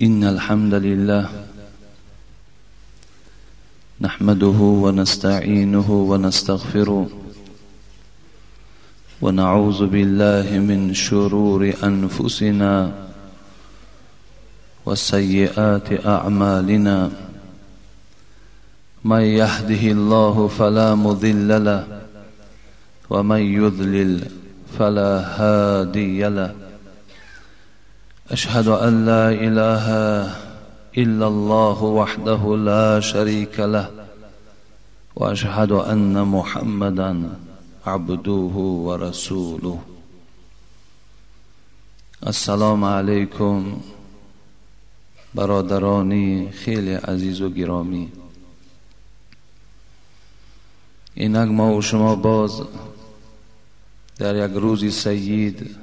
إن الحمد لله نحمده ونستعينه ونستغفره ونعوذ بالله من شرور أنفسنا وسيئات أعمالنا من يهده الله فلا مضل له ومن يضلل فلا هادي له أشهد أن لا إله إلا الله وحده لا شريك له وأشهد أن محمدا عبده ورسوله. السلام علیکم برادرانی خیلی عزیز و گرامی. اینک ما و شما باز در یک روزی سید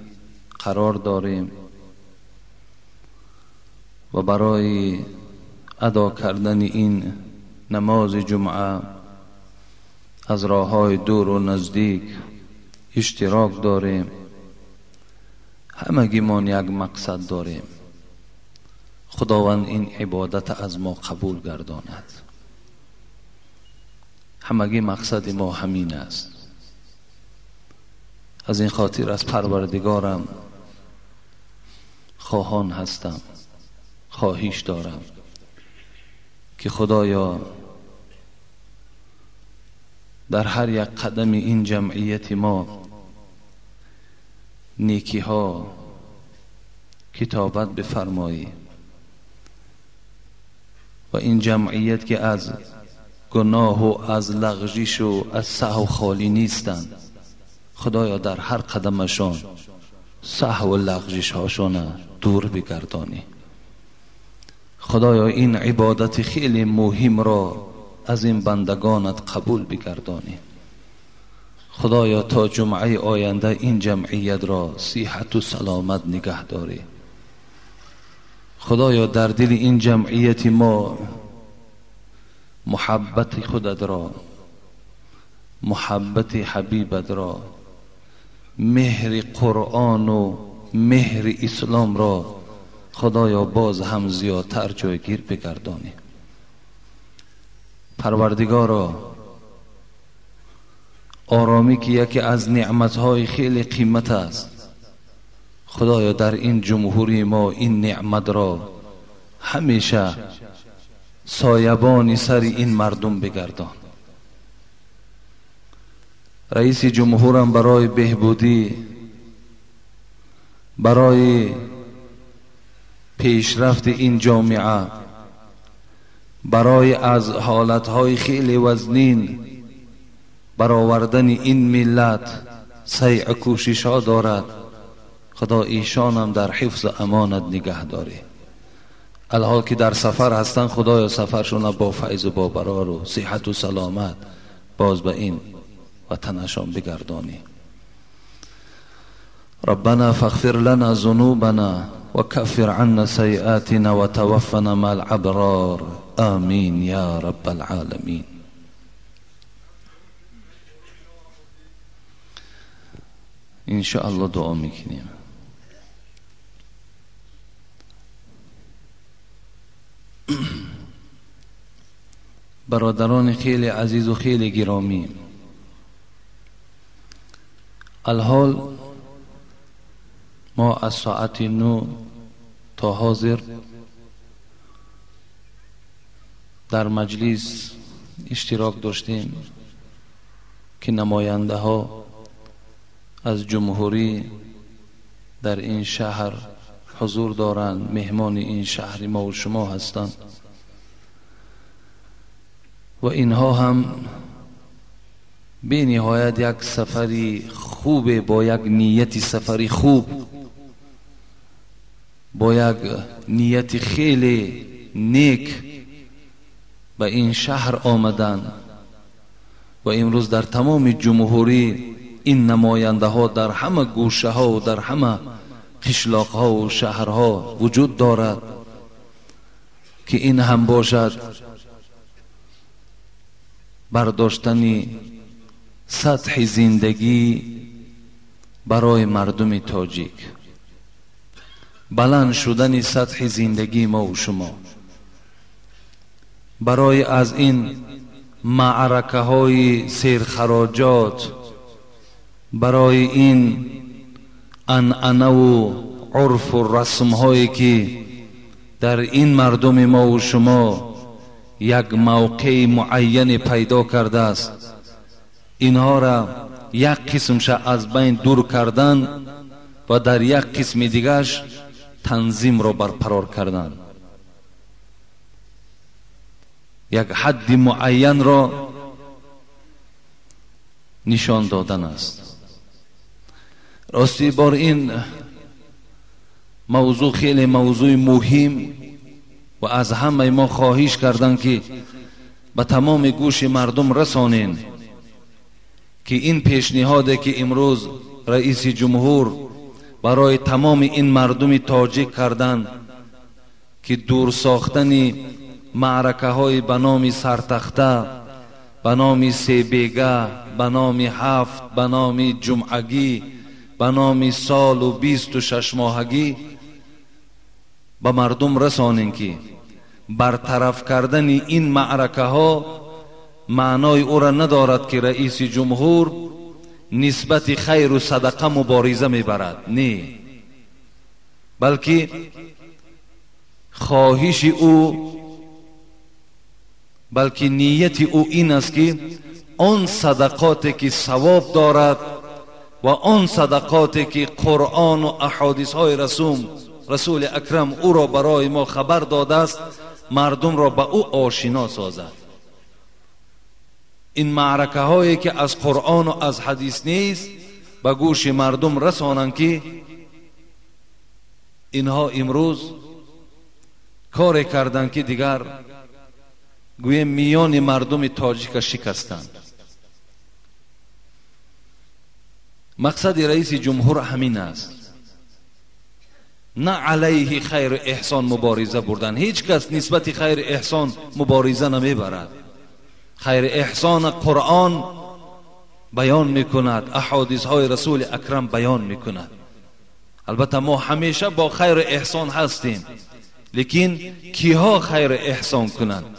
قرار داریم و برای ادا کردن این نماز جمعه از راه‌های دور و نزدیک اشتراک داریم. همگیمان یک مقصد داریم، خداوند این عبادت از ما قبول گرداند. همگی مقصد ما همین است. از این خاطر از پروردگارم خواهان هستم، خواهش دارم که خدایا در هر یک قدم این جمعیت ما نیکی ها کتابت بفرمایی و این جمعیت که از گناه و از لغزش و از سهو خالی نیستند، خدایا در هر قدمشان سهو و لغزش هاشون دور بگردانی. خدایا این عبادت خیلی مهم را از این بندگانت قبول بگردانی. خدایا تا جمعه آینده این جمعیت را صحت و سلامت نگه داری. خدایا در دل این جمعیت ما محبت خودت را، محبت حبیبت را، مهر قرآن و مهر اسلام را خدایا باز هم زیادتر جایگیر بگردانی. پروردگارا، آرامی که یکی از نعمتهای خیلی قیمت است، خدایا در این جمهوری ما این نعمت را همیشه سایبانی سر این مردم بگردان. رئیس جمهورم برای بهبودی، برای پیشرفت این جامعه، برای از حالتهای خیلی وزنین برآوردن این ملت سعی کوشش ها دارد. خدا ایشان هم در حفظ امانت نگه داره. الحال که در سفر هستن، خدایا سفرشون با فیض و با برار و صحت و سلامت باز به این وطنشان بگردانی. ربنا فاغفر لنا ذنوبنا وكفر عنا سيئاتنا وتوفنا مع الابرار آمین یا رب العالمین. ان شاء الله دعا میکنیم. برادران خیلی عزیز و خیلی گرامی، الحال ما از ساعت 9 تا حاضر در مجلس اشتراک داشتیم که نماینده ها از جمهوری در این شهر حضور دارند. مهمان این شهر ما و شما هستند و اینها هم به نهایت یک سفری خوبه، با یک نیت سفری خوب، با یک نیت خیلی نیک به این شهر آمدن و امروز در تمام جمهوری این نماینده ها در همه گوشه ها و در همه قشلاق ها و شهرها وجود دارد که این هم باشد برداشتن سطح زندگی برای مردم تاجیک. بلند شدن سطح زندگی ما و شما. برای از این معرکه های سیرخراجات، برای این عنعنه و عرف و رسم هایی که در این مردم ما و شما یک موقع معین پیدا کرده است، اینها را یک قسمش از بین دور کردن و در یک قسم دیگرش تنظیم را برقرار کردن، یک حد معین را نشان دادن است. راستی بار این موضوع خیلی موضوع مهم و از همه ما خواهش کردن که به تمام گوش مردم رسانین که این پیشنهاده که امروز رئیس جمهور برای تمام این مردم تاجیک کردن که دور ساختن معرکه های به نام سرتخته، به نام سه بیگه، به نام هفت، به نام جمعگی، به نام سال و 26 ماهگی به مردم رسانین که برطرف کردن این معرکه ها معنای او را ندارد که رئیس جمهور نسبت خیر و صدقه مبارزه میبرد، نه، بلکه خواهش او، بلکه نیت او این است که آن صدقاتی که ثواب دارد و آن صدقاتی که قرآن و احادیث های رسول اکرم او را برای ما خبر داده است، مردم را به او آشنا سازد. این معرکه هایی که از قرآن و از حدیث نیست به گوش مردم رسانند که اینها امروز کار کردن که دیگر گویا میان مردم تاجیک شکستند. مقصد رئیس جمهور همین است، نه علیه خیر احسان مبارزه بردن. هیچ کس نسبت خیر احسان مبارزه نمیبرد. خیر احسان قرآن بیان میکند، احادیث های رسول اکرم بیان میکند. البته ما همیشه با خیر احسان هستیم، لیکن کیها خیر احسان کنند،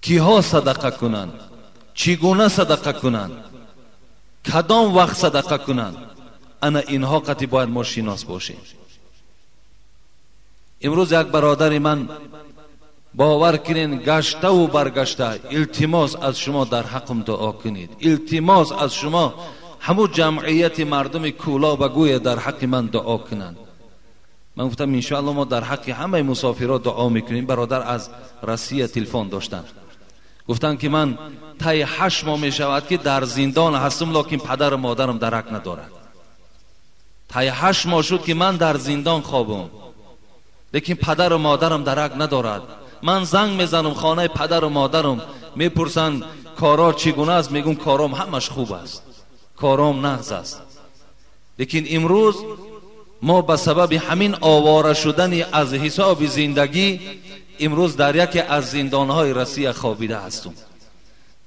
کیها صدقه کنند، چگونه صدقه کنند، کدام وقت صدقه کنند، انا اینها قطعی باید ما شناس باشیم. امروز یک برادر من باور کنین گشته و برگشته التماس از شما در حقم دعا کنید، التماس از شما همو جمعیت مردم کولا بگوی در حق من دعا کنند. من گفتم انشاءالله ما در حق همه مسافرها دعا میکنیم. برادر از روسیه تلفن داشتن، گفتن که من طی 8 ماه میشود که در زندان هستم، لکن پدر و مادرم درک ندارد. طی 8 ماه شد که من در زندان خوابم، لیکن پدر و مادرم درک ندارد. من زنگ میزنم خانه پدر و مادرم، میپرسن کارا چگونه است، میگم کارام همش خوب است، کارام نغز است. لیکن امروز ما به سبب همین آواره شدن از حساب زندگی امروز در یکی از زندانهای روسیه خوابیده هستم.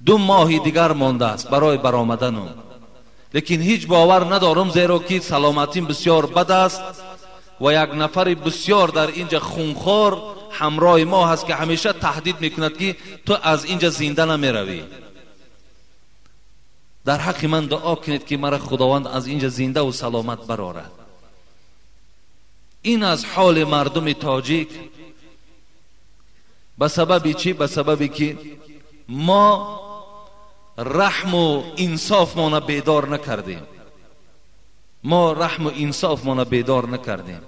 2 ماه دیگر مانده است برای برآمدنم، لیکن هیچ باور ندارم، زیرا که سلامتیم بسیار بد است و یک نفر بسیار در اینجا خونخوار همراه ما هست که همیشه تهدید میکند که تو از اینجا زنده نمیروی. در حق من دعا کنید که مرا خداوند از اینجا زنده و سلامت برآورد. این از حال مردم تاجیک. به سبب چی؟ به سببی که ما رحم و انصاف ما بیدار نکردیم. ما رحم و انصاف ما بیدار نکردیم.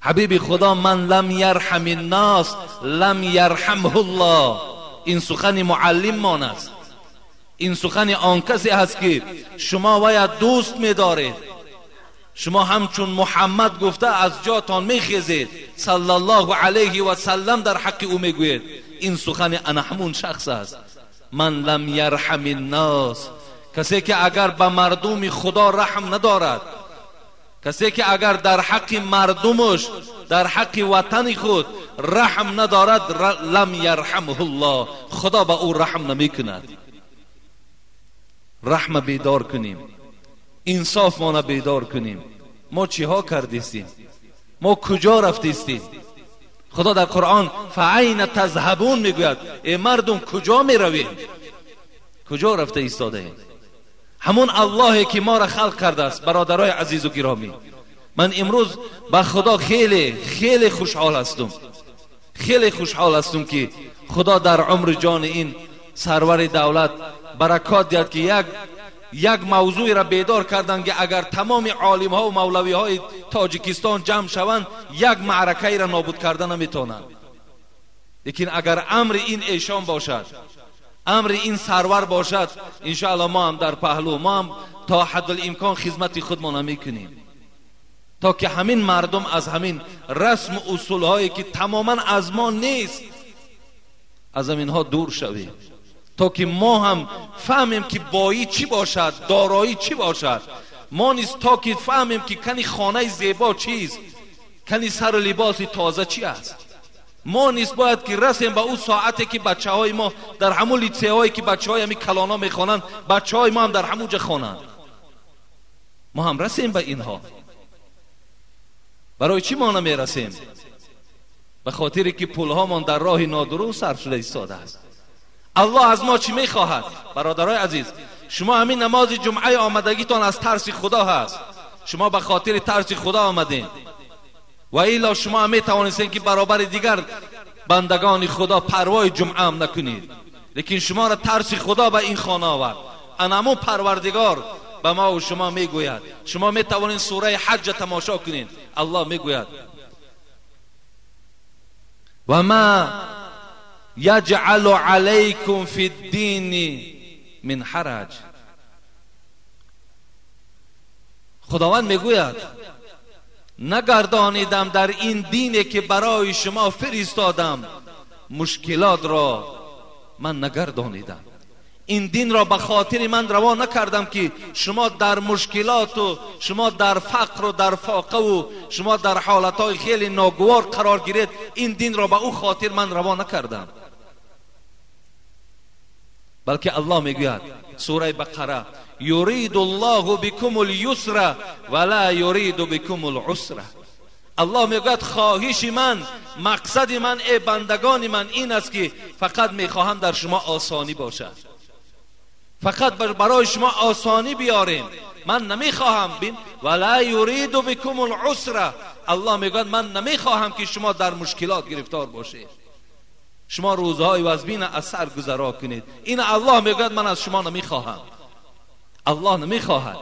حبیب خدا من لم یرحم الناس لم یرحمه الله، این سخن معلم مان است. این سخن آن کسی هست که شما وی دوست می‌دارید، شما همچون محمد گفته از جاتان میخیزید صلی الله علیه و سلم در حق او میگوید. این سخن انا همون شخص است. من لم یرحم الناس، کسی که اگر به مردم خدا رحم ندارد، کسی که اگر در حق مردمش، در حق وطن خود رحم ندارد، لم یرحمه الله، خدا به او رحم نمی کند. رحم بیدار کنیم، انصاف ما بیدار کنیم. ما چی ها کردیم؟ ما کجا رفته استیم؟ خدا در قرآن فعین تذهبون میگوید ای مردم کجا میروید؟ کجا رفته ایستاده؟ همون اللهی که ما را خلق کرده است. برادرای عزیز و گرامی، من امروز با خدا خیلی خوشحال هستم، خیلی خوشحال هستم که خدا در عمر جان این سرور دولت برکات داد که یک موضوع را بیدار کردند که اگر تمام عالم ها و مولوی های تاجیکستان جمع شوند یک معرکه را نابود کردن نمیتونند. لیکن اگر امر این ایشان باشد، امر این سرور باشد، انشاءالله ما هم در پهلو، ما هم تا حد الامکان خدمت خودمان میکنیم تا که همین مردم از همین رسم و اصول هایی که تماما از ما نیست از اینها دور شویم، تا که ما هم فهمیم که بایی چی باشد، دارایی چی باشد. ما نیست تا که فهمیم که کنی خانه زیبا چیست، کنی سر لباس تازه چی است. ما نیست باید که رسیم به اون ساعتی که بچه های ما در همون لیسه هایی که بچه های همی کلانا میخوانند، بچه های ما هم در همون جا خوانند. ما هم رسیم به اینها. برای چی ما نمیرسیم؟ به خاطر که پولها من در راه نادرست صرف شده ایستاده است. الله از ما چی میخواهد؟ برادرای عزیز، شما همین نماز جمعه آمدگیتان از ترس خدا هست. شما به خاطر ترس خدا آمدین، و ایلا شما هم میتوانستین که برابر دیگر بندگان خدا پروای جمعه هم نکنید. لیکن شما را ترس خدا به این خانه آورد. انمون پروردگار به ما و شما میگوید، شما میتوانید سوره حج تماشا کنید. الله میگوید و ما یجعل علیکم فی الدین من حرج. خداوند میگوید نگردانیدم در این دینی که برای شما فرستادم مشکلات را من نگردانیدم. این دین را به خاطر من روا نکردم که شما در مشکلات و شما در فقر و در فاقه و شما در حالتهای خیلی ناگوار قرار گیرید. این دین را به او خاطر من روا نکردم، بلکه الله میگوید سوره بقره یرید الله بكم اليسر ولا یرید بكم العسر. الله میگوید خواهش من، مقصد من ای بندگان من این است که فقط میخواهم در شما آسانی باشد، فقط برای شما آسانی بیاریم. من نمیخواهم ولا یرید بكم العسر. الله میگوید من نمیخواهم که شما در مشکلات گرفتار باشید، شما روزهای وزبین از سر گذرا کنید. این الله میگوید من از شما نمیخواهم. الله نمیخواهد.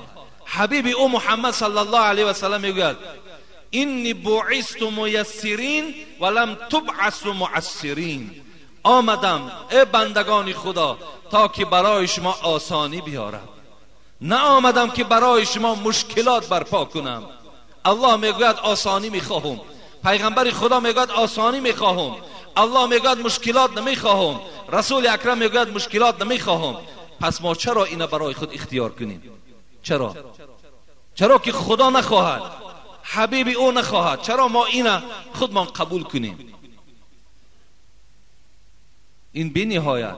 حبیب او محمد صلی الله علیه و سلم میگوید اینی بعثت میسرین ولم تبعث معسرین. آمدم ای بندگان خدا تا که برای شما آسانی بیارم، نه آمدم که برای شما مشکلات برپا کنم. الله میگوید آسانی میخواهم، پیغمبر خدا میگوید آسانی میخواهم، الله میگوید مشکلات نمیخواهم، رسول اکرم میگوید مشکلات نمیخواهم. پس ما چرا اینا برای خود اختیار کنیم؟ چرا که خدا نخواهد، حبیب او نخواهد، چرا ما اینا خودمان قبول کنیم؟ این بی نهایت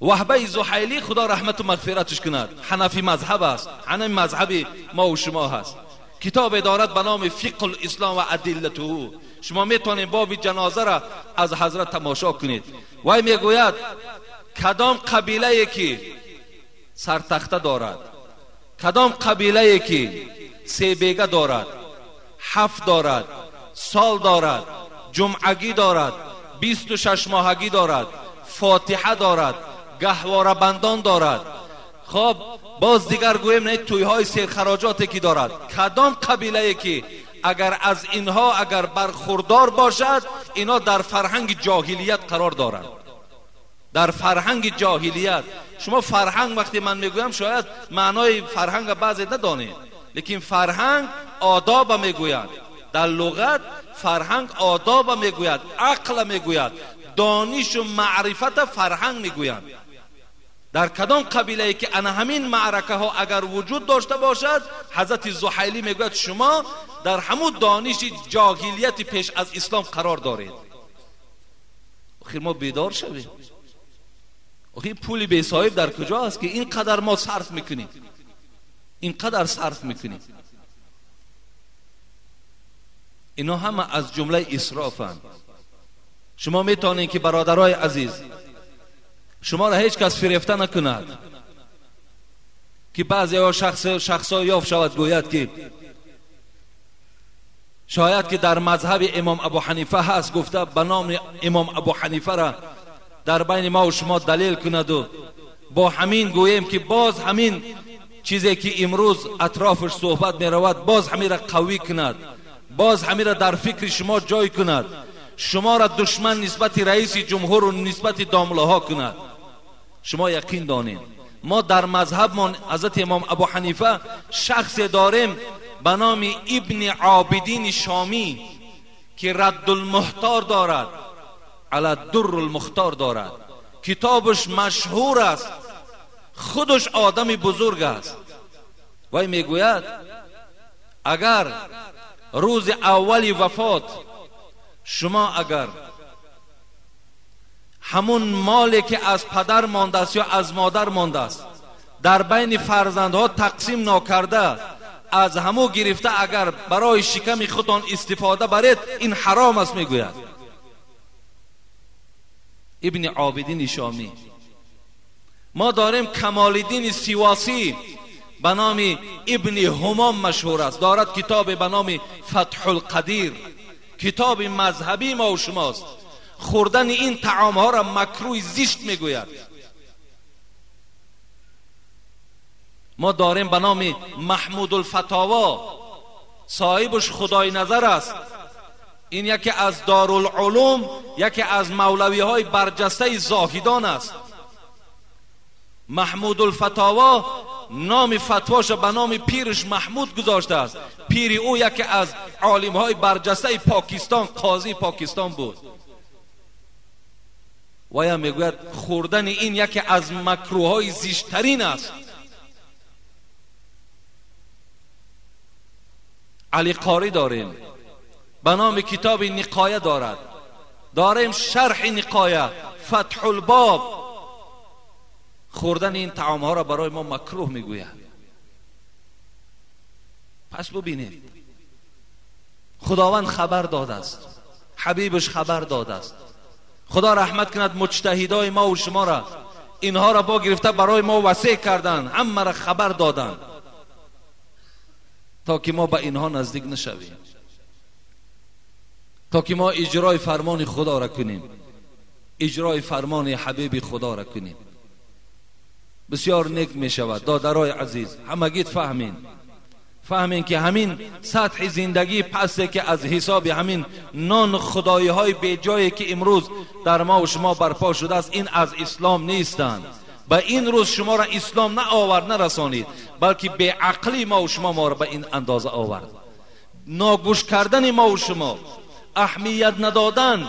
وهبه زحیلی خدا رحمت و مغفرتش کند، حنفی مذهب است، همین مذهب ما و شما هست. کتاب دارد به نام فقه الاسلام و ادلته. شما میتونید باب جنازه را از حضرت تماشا کنید. وای میگوید کدام قبیله که سرتخته دارد، کدام قبیله که سه بیگه دارد، هفت دارد، سال دارد، جمعگی دارد، 26 ماهگی دارد، فاتحه دارد، گهواره بندان دارد، خب باز دیگر گویم نه توی های سرخراجاتی که دارد. کدام قبیله که اگر از اینها اگر برخوردار باشد اینا در فرهنگ جاهلیت قرار دارند. در فرهنگ جاهلیت، شما فرهنگ وقتی من میگویم شاید معنای فرهنگ بعضی ندانید، لیکن فرهنگ آداب میگوید. در لغت فرهنگ آداب میگوید، عقل میگوید، دانش و معرفت فرهنگ میگوید. در کدام قبیله ای که انا همین معرکه ها اگر وجود داشته باشد، حضرت زحیلی میگوید شما در همون دانش جاهلیت پیش از اسلام قرار دارید. آخر ما بیدار شویم. آخر پول بی صاحب در کجا است که اینقدر ما صرف میکنیم؟ اینقدر صرف میکنیم. اینا همه از جمله اسرافند. شما میتونید که برادرای عزیز شما را هیچ کس فریفته نکند که بعضی ها شخصا یافت شود گوید که شاید که در مذهب امام ابو حنیفه هست، گفته به نام امام ابو حنیفه را در بین ما و شما دلیل کند و با همین گوییم که باز همین چیزی که امروز اطرافش صحبت می رود باز همین را قوی کند، باز همین را در فکر شما جای کند، شما را دشمن نسبت رئیس جمهور و نسبت دامله ها کند. شما یقین دانید ما در مذهبمان حضرت امام ابو حنیفه شخص داریم به نام ابن عابدین شامی که رد المحتار دارد، علی در المختار دارد، کتابش مشهور است، خودش آدم بزرگ است. وی میگوید اگر روز اولی وفات شما اگر همون مالی که از پدر مانده است یا از مادر مانده است در بین فرزندها تقسیم نکرده از همو گرفته اگر برای شکم خودتان استفاده برید این حرام است. میگوید ابن عابدین شامی. ما داریم کمال الدین سیواسی به نام ابن همام مشهور است، دارد کتاب به نام فتح القدیر، کتاب مذهبی ما و شماست. خوردن این طعام ها را مکروه زشت میگوید. ما داریم به نام محمود الفتاوا، صاحبش خدای نظر است، این یکی از دارالعلوم، یکی از مولوی های برجسته زاهدان است. محمود الفتاوا نام فتواش به نام پیرش محمود گذاشته است. پیر او یکی از عالم های برجسته پاکستان، قاضی پاکستان بود. ویا میگوید خوردن این یکی از مکروه های زشترین است. علی قاری داریم به نام کتاب نقایه دارد، داریم شرح نقایه فتح الباب. خوردن این طعام ها را برای ما مکروه میگوید. پس ببینید خداوند خبر داده است، حبیبش خبر داده است. خدا رحمت کند مجتهدای ما و شما را اینها را با گرفته برای ما وصیح کردن، همه را خبر دادن تا که ما به اینها نزدیک نشویم، تا که ما اجرای فرمان خدا را کنیم، اجرای فرمان حبیب خدا را کنیم. بسیار نیک می شود. دادرای عزیز همگیت فهمین که همین سطح زندگی پسته که از حساب همین نان خدایی های بی جایی که امروز در ما و شما برپا شده است این از اسلام نیستند. به این روز شما را اسلام نه آورد نرسانید، بلکه به عقلی ما و شما را به این اندازه آورد. ناگوش کردن ما و شما، اهمیت ندادن،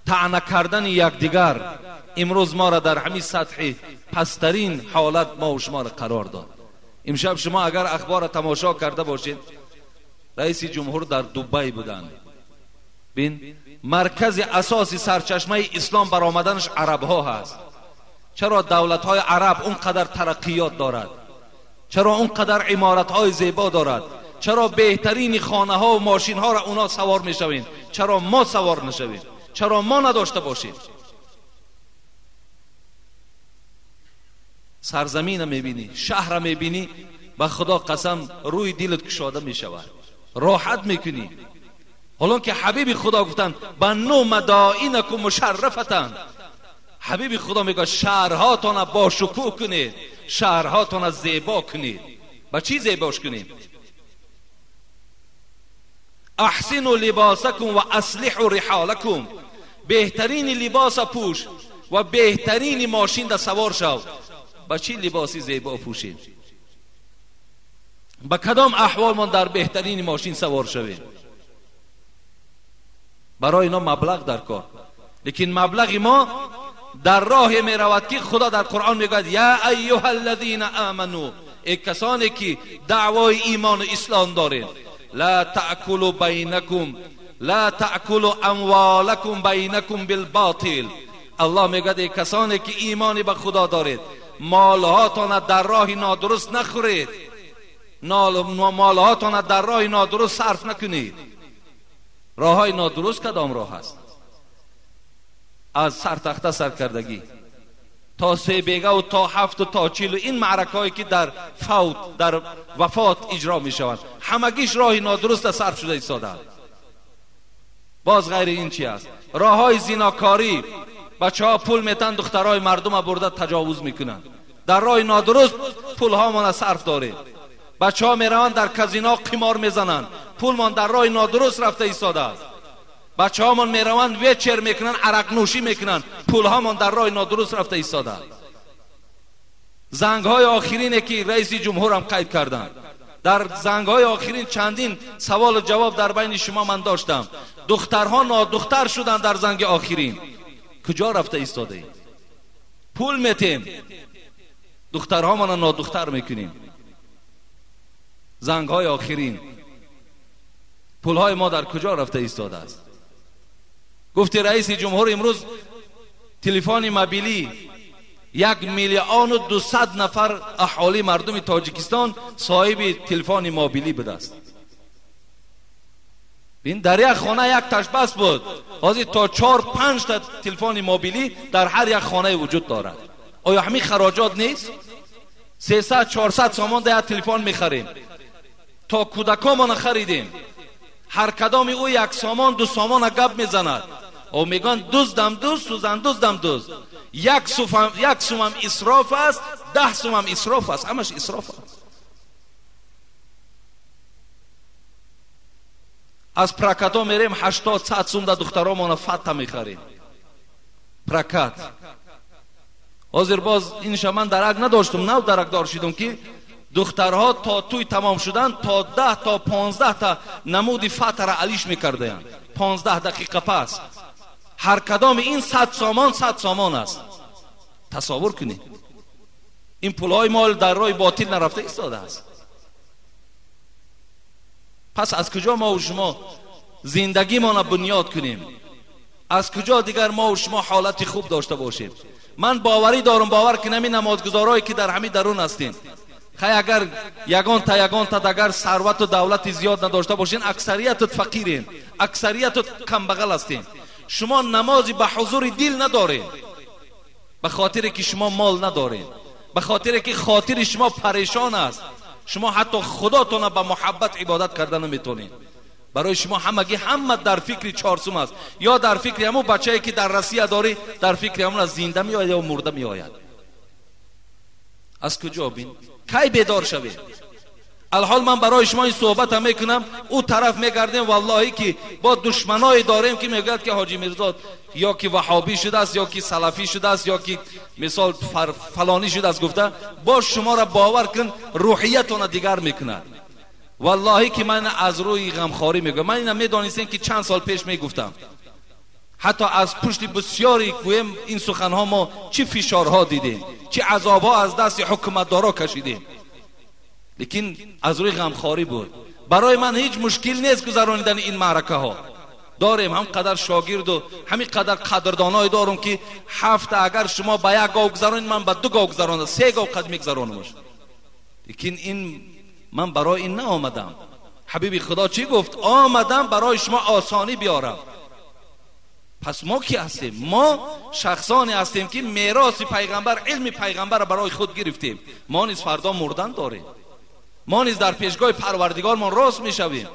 طعنه کردن یکدیگر امروز ما را در همین سطح پسترین حالت ما و شما را قرار داد. امشب شما اگر اخبار تماشا کرده باشید رئیس جمهور در دبی بودند. بین مرکز اساسی سرچشمه اسلام برآمدنش عرب ها هست. چرا دولت های عرب اونقدر ترقیات دارد؟ چرا اونقدر عمارت های زیبا دارد؟ چرا بهترین خانه ها و ماشین ها را اونا سوار میشوین؟ چرا ما سوار نشویم؟ چرا ما نداشته باشیم؟ سرزمین میبینی، شهر میبینی، به خدا قسم روی دلت کشاده میشود، راحت میکنی. حالا که حبیب خدا گفتن بنو مدائنکم مشرفتن، حبیب خدا میگه شهرهاتون با شکوه کنید، شهرهاتون زیبا کنید. با چی زیباش کنید؟ احسنوا لباسکم و اصلحوا رحالکم، بهترین لباس پوش و بهترین ماشین در سوار شو. با چی لباسی زیبا پوشید؟ با کدام احوال من در بهترین ماشین سوار شویم؟ برای اینا مبلغ در کار، لیکن مبلغ ما در راه می رود که خدا در قرآن میگوید یا ایها الذین آمنو، ای کسانی که دعوای ایمان و اسلام دارید، لا تأکلوا بینکم، لا تأکلوا اموالکم بینکم بالباطل. الله میگوید ای کسانی که ایمانی به خدا دارید مالهاتون در راه نادرست نخورید، مالهاتون در راه نادرست صرف نکنید. راههای نادرست کدام راه است؟ از سرتخته سرکردگی تا سه بیگه و تا هفت و تا چیل و این معرکه هایی که در فوت در وفات اجرا می شوند همگیش راه نادرست صرف شده ایستاده. باز غیر این چی است؟ راه های زیناکاری، بچه ها پول میتن دخترای مردم برده تجاوز میکنن، در راه نادرست پول ها من صرف داره. بچه ها میروند در کازینو قمار میزنن، پول من در راه نادرست رفته ایستاده است. بچه ها من میروند ویچر میکنن، عرق نوشی میکنن، پول ها من در راه نادرست رفته ایستاده. زنگ های آخرینه که رئیس جمهور هم قید کردن، در زنگ های آخرین چندین سوال و جواب در بین شما من داشتم. دخترها نادختر شدن در زنگ آخرین. کجا رفته ایستاده؟ پول میتیم، دخترها من نادختر میکنیم. زنگ های آخرین، پول های ما در کجا رفته ایستاده است؟ گفتی رئیس جمهور امروز تلفن موبیلی 1,200,000 اهالی مردم تاجیکستان صاحب تلفن موبیلی بوده است. این در یک خانه یک تاش بس بود، حاضر تا 4-5 تا تلفن موبیلی در هر یک خانه وجود دارد. آیا همین خراجات نیست؟ 300-400 سامان در تلفن میخریم، تا کودکان خریدیم، هر کدام او یک سامان دو سامان گپ میزند و میگن دزدم دزد، سوزن دزدم دزد. یک سوم هم اسراف است، 10 سوم هم اسراف است، همش اسراف است. از پرکت ها میریم 80-100 سوم در دخترها ما فتا میخریم. پرکت حاضر باز اینش من درک نداشتم، نو درک دار شدم که دخترها تا توی تمام شدن تا 10 تا 15 تا نمود فتا را علیش میکردن. 15 دقیقه پس هر کدام این 100 سامان است. تصور کنید این پولهای مال در راه باطل نرفته ایستاده است. پس از کجا ما و شما زندگی ما را بنیاد کنیم؟ از کجا دیگر ما و شما حالت خوب داشته باشیم؟ من باوری دارم، باور کنم این نمازگزارایی که در همین درون هستین، خیلی اگر یگان تا اگر ثروت و دولت زیاد نداشته باشین، اکثریت فقیرین، اکثریت کمبغل هستین. شما نمازی به حضور دل ندارین، به خاطر که شما مال ندارین، به خاطر که خاطر شما پریشان است. شما حتی خداتون به محبت عبادت کردن نمیتونین. برای شما همه در فکر 4 سوم است، یا در فکر همون بچه‌ای که در رسیه داری، در فکر همون از زنده می آید یا مرده می آید. از کجا بین؟ کی بیدار شوید؟ الحال من برای شما این صحبت هم میکنم، او طرف میگردیم والله که با دشمنای داریم که میگوید که حاجی میرزا یا که وهابی شده است یا که سلفی شده است یا که مثال فلانی شده است، گفته با شما را باور کن روحیتون دیگر میکند. والله که من از روی غمخواری میگم، من اینم میدانستم که چند سال پیش میگفتم، حتی از پشت بسیاری گویم این سخنها ما چه فشارها دیدیم، چه عذابها از دست حکومتدارا کشیدیم، لیکن از روی غمخواری بود. برای من هیچ مشکل نیست گذراندن این معرکه ها. داریم هم قدر شاگرد و همین قدر قدردانای دارم که هفته اگر شما با 1 گاو گذرانید، من با 2 گاو گذراندم، 3 گاو قد میگذرانم. لیکن این من برای این نه آمدم. حبیب خدا چی گفت؟ آمدم برای شما آسانی بیارم. پس ما کی هستیم؟ ما شخصانی هستیم که میراث پیغمبر، علم پیغمبر برای خود گرفتیم. ما نیز فردا مردن داریم، ما نیز در پیشگاه پروردگار ما راست میشویم.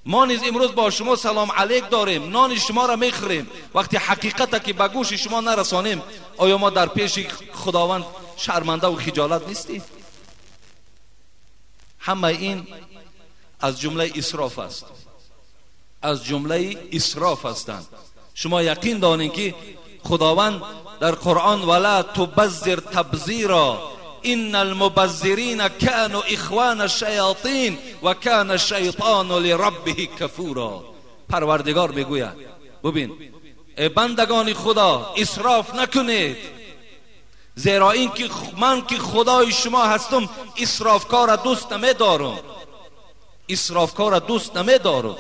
ما نیز امروز با شما سلام علیک داریم، نان شما را میخوریم. وقتی حقیقت که به گوش شما نرسانیم، آیا ما در پیش خداوند شرمنده و خجالت نیستیم؟ همه این از جمله اسراف است، از جمله اسراف هستند. شما یقین دانید که خداوند در قرآن ولا تبذر تبذیرا ان المبذرین كانوا اخوان الشیاطین و کان الشیطان لربه کفورا. پروردگار میگوید ببین ای بندگان خدا، اسراف نکنید، زیرا این که من که خدای شما هستم اسرافکار دوست نمیدارم، اسرافکار دوست نمیدارم.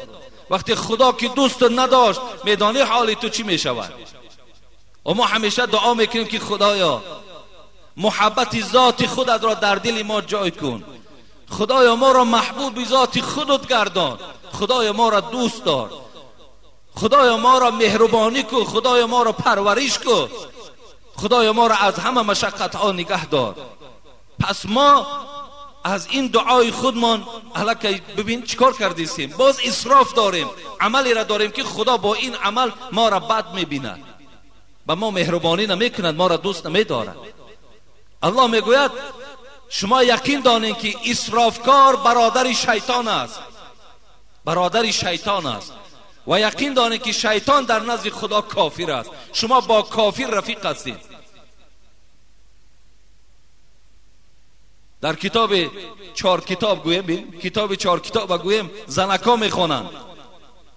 وقتی خدا که دوست نداشت، میدانی حال تو چی میشود؟ و ما همیشه دعا میکنیم که خدایا محبت ذات خودت را در دل ما جای کن، خدایا ما را محبوب ذات خودت گردان، خدایا ما را دوست دار. خدایا ما را مهربانی کو، خدایا ما را پرورش کو، خدایا ما را از همه مشقت ها نگه دار. پس ما از این دعای خودمان الکی ببین چیکار کردیم، باز اسراف داریم، عملی را داریم که خدا با این عمل ما را بد میبیند، با ما مهربانی نمیکند، ما را دوست نمیدارد. الله میگوید شما یقین دانید که اسرافکار برادر شیطان است، برادر شیطان است، و یقین دانید که شیطان در نزد خدا کافر است. شما با کافر رفیق هستید. در کتاب 4 کتاب گویم، کتاب 4 کتاب گویم زنکا میخوانند،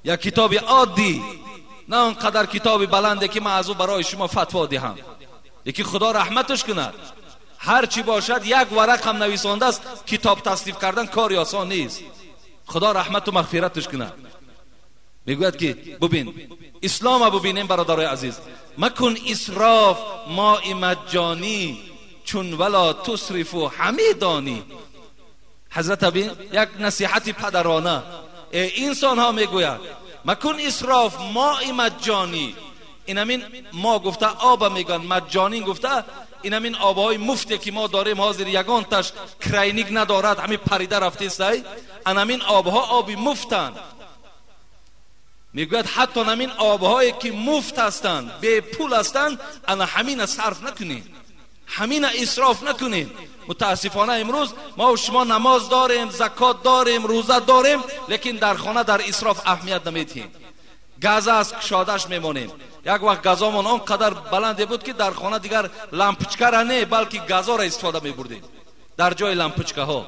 یا کتاب عادی، نه اونقدر کتاب بلنده که من از او برای شما فتوا دهم. یکی خدا رحمتش کند، هر چی باشد یک ورق هم نویسانده است، کتاب تصنیف کردن کاری آسان نیست. خدا رحمت و مغفرتش کند. میگوید که ببین اسلام ببینیم برادرای عزیز، مکن اسراف ماء مجانی چون ولا تصرفو حمیدانی. حضرت ابی یک نصیحت پدرانه انسان ها میگوید مکن اسراف ماء مجانی. این همین ما گفته آب میگن، مجانی گفته این همین آبهای مفته که ما داریم حاضر یگان تاش کرینیک ندارد، همین پریده رفته است، این همین آبها آبی مفتن. میگوید حتی همین آبهایی که مفت هستند، به پول هستند، انا همین صرف نکنید، همین اسراف نکنید. متاسفانه امروز ما و شما نماز داریم، زکات داریم، روزه داریم، لیکن در خانه در اسراف اهمیت نمیدیم. گاز است کشادش میمونیم. یک وقت گازامون آنقدر بلنده بود که در خانه دیگر لامپچکه را نه بلکه گازا را استفاده میبردیم در جای لامپچکه ها.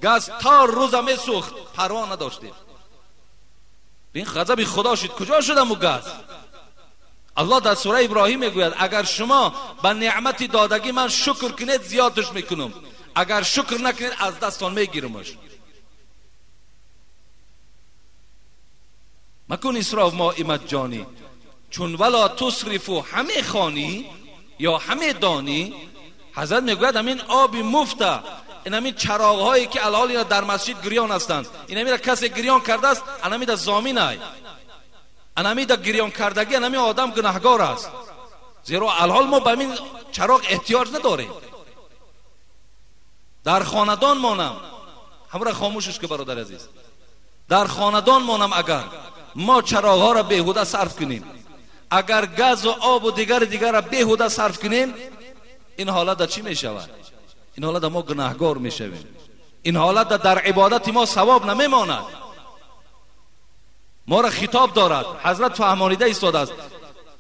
گاز تا روز میسوخت، پروا نداشتیم. این غضب خدا شد. کجا شدم او گاز؟ الله در سوره ابراهیم میگوید اگر شما به نعمت دادگی من شکر کنید زیادش میکنم، اگر شکر نکنید از دستان میگیرمش. مکن اسراف ماء مجانی چون ولا تصرفو همه خانی یا همه دانی. حضرت میگوید همین آب مفته، این همین چراغ هایی که الحال اینا در مسجد گریان هستند، این همین کسی گریان کرده است، این همین زامین های، این همین گریان کردگی این همین آدم گناهگار است، زیرا الحال ما به همین چراغ احتیاج نداریم. در خاندان مانم، همراه خاموشش که برادر عزیز، در خاندان مانم اگر ما چراغ ها را بیهوده صرف کنیم، اگر گاز و آب و دیگر را بیهوده صرف کنیم، این حالت چی می شود؟ این حالت ما گناهگار می شویم. این حالت در عبادت ما ثواب نمی ماند. ما را خطاب دارد، حضرت فهمانیده ایستاده است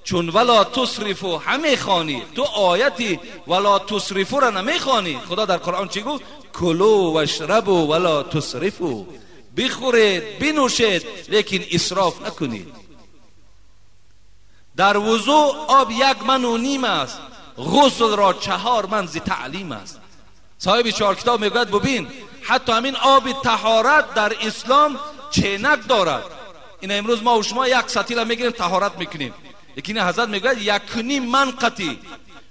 چون ولا تصرفو همه خانی. تو آیتی ولا تصرفو را نمی خانی. خدا در قرآن چی گفت؟ کلوا واشربوا ولا تصرفو، بخورید بنوشید لیکن اسراف نکنید. در وضو آب 1.5 من است، غسل را 4 من ز تعلیم است. صاحب 4 کتاب میگوید ببین حتی همین آب طهارت در اسلام چینک دارد. این امروز ما و شما 1 سطیل میگیریم طهارت میکنیم، لیکن حضرت میگوید 1.5 من قطی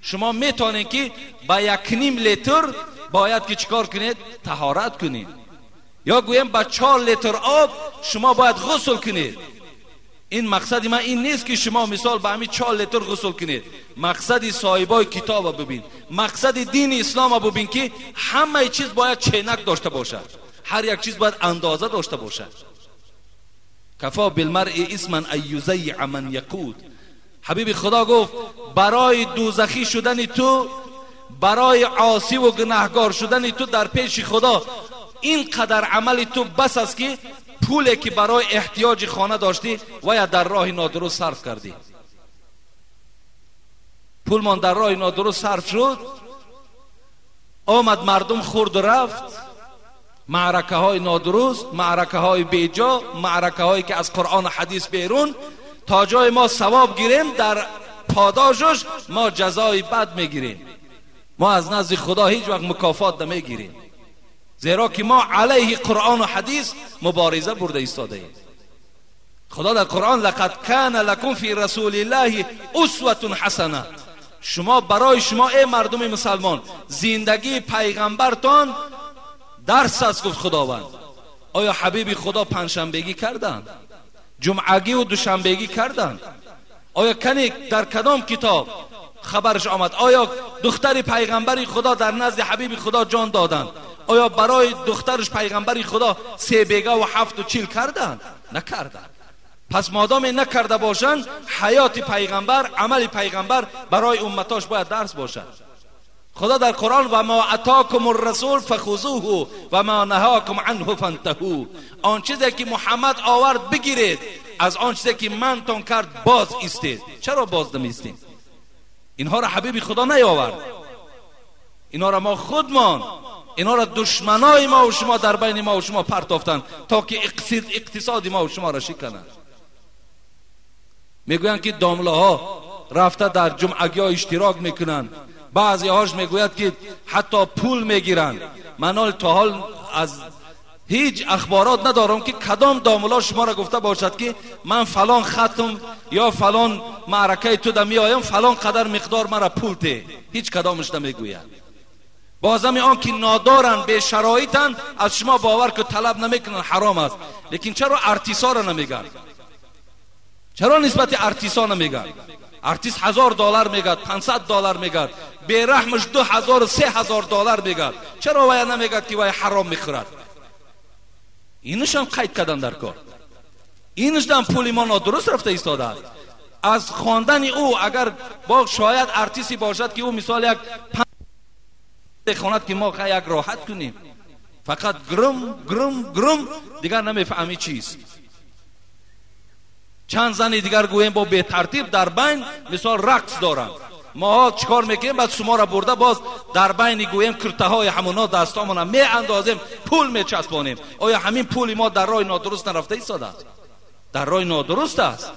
شما میتونید که با 1.5 لیتر باید که چیکار کنید؟ طهارت کنید. یا گویم با 4 لیتر آب شما باید غسل کنید. این مقصد من این نیست که شما مثال به همین 4 لیتر غسل کنید. مقصد صاحبای کتاب ببین، مقصد دین اسلام ببین که همه چیز باید چینک داشته باشد، هر یک چیز باید اندازه داشته باشد. کفا بالمرء اسما ان یضیع من یقود. حبیب خدا گفت برای دوزخی شدن تو، برای عاصی و گناهگار شدن تو در پیش خدا این قدر عمل تو بس است که پولی که برای احتیاج خانه داشتی و یا در راه نادرست صرف کردی. پول من در راه نادرست صرف شد، آمد مردم خورد و رفت، معرکه های نادرست، معرکه های بیجا، معرکه هایی که از قرآن و حدیث بیرون، تا جای ما ثواب گیریم در پاداشش ما جزای بد میگیریم. ما از نزد خدا هیچ وقت مکافات نمیگیریم، زیرا که ما علیه قرآن و حدیث مبارزه برده ایستاده ایم. خدا در قرآن لقد کان لکم فی رسول الله اسوة حسنه، شما برای شما ای مردم مسلمان زندگی پیغمبرتان درس است. گفت خداوند آیا حبیب خدا پنجشنبگی کردند؟ جمعگی و دوشنبگی کردند. آیا کنیک در کدام کتاب خبرش آمد؟ آیا دختر پیغمبری خدا در نزد حبیب خدا جان دادند؟ آیا برای دخترش پیغمبری خدا 3 بیگا و 7 و 40 کردند؟ نکردند. پس مادام نکرده باشند، حیات پیغمبر، عمل پیغمبر برای امتاش باید درس باشد. خدا در قرآن و ما اتاکم الرسول فخذوه و ما نهاکم عنه فانتهوا، آن چیزی که محمد آورد بگیرید، از آن چیزی که من تان کرد باز ایستید. چرا باز نمیستید؟ اینها را حبیب خدا نیاورد، اینها را ما خودمان، اینها را دشمنای ما و شما در بین ما و شما پرتافتند تا که اقتصاد ما و شما را شکنند. میگویند که دامله ها رفته در جمعگی ها اشتراک میکنند، بعضی هاش میگوید که حتی پول میگیرند. من تا حال از هیچ اخبارات ندارم که کدام داملا شما را گفته باشد که من فلان ختم یا فلان معرکه تو دا می آیم فلان قدر مقدار مرا پول ده. هیچ کدامش نمیگوید. بازم آن که نادارن، به شرایطن، از شما باور که طلب نمیکنن، حرام است. لیکن چرا ارتیسا را نمیگن؟ چرا نسبت ارتیسا نمیگن؟ ارتیس $1000 میگد، $500 میگد، به رحمش $2000 $3000 میگد. چرا وای نمیگد که وای حرام میخورد؟ اینش هم قید کردن در کار. اینش هم پول ما نادرست رفته ایستاده است. از خواندن او اگر با شاید ارتیسی باشد که او مثال یک بخواند که ما یک راحت کنیم، فقط گرم گرم گرم دیگر نمیفهمی چیست. چند زنی دیگر گویم با به ترتیب در بین مثال رقص دارن، ما چیکار میکنیم؟ بعد شما را برده باز در بین گویم کرته های همونا دستامون می اندازیم، پول می چسبانیم. آیا همین پول ما در راه نادرست نرفته ایستاده است؟ در راه نادرست است.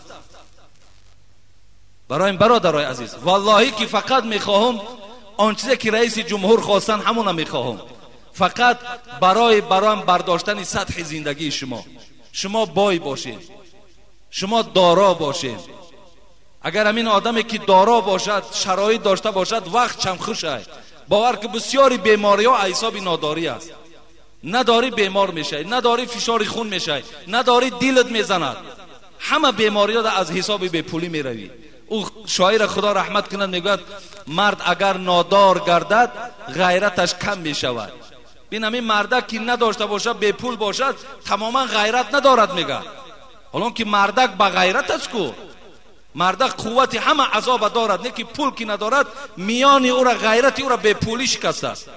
برای برادرای عزیز، والله که فقط میخواهم آن چیزی که رئیس جمهور خواستن همون میخواهم، فقط برای برداشتن سطح زندگی شما بای باشید، شما دارا باشید. اگر همین آدمی که دارا باشد، شرایط داشته باشد، وقت چم خوش است. باور که بسیاری بیماری ها حساب ناداری است. نداری بیمار میشه، نداری فشار خون میشه، نداری دلت میزند، همه بیماری ها از حساب بی پولی میروی. او شاعر خدا رحمت کند میگوید مرد اگر نادار گردد غیرتش کم میشود. ببین همین مردک که نداشته باشد، بی پول باشد، تماما غیرت ندارد میگه. حالا که مردک با غیرت است کو، مردک قوت همه عذاب دارد، نه که پول که ندارد میان او را غیرت او را به پولی شکسته است.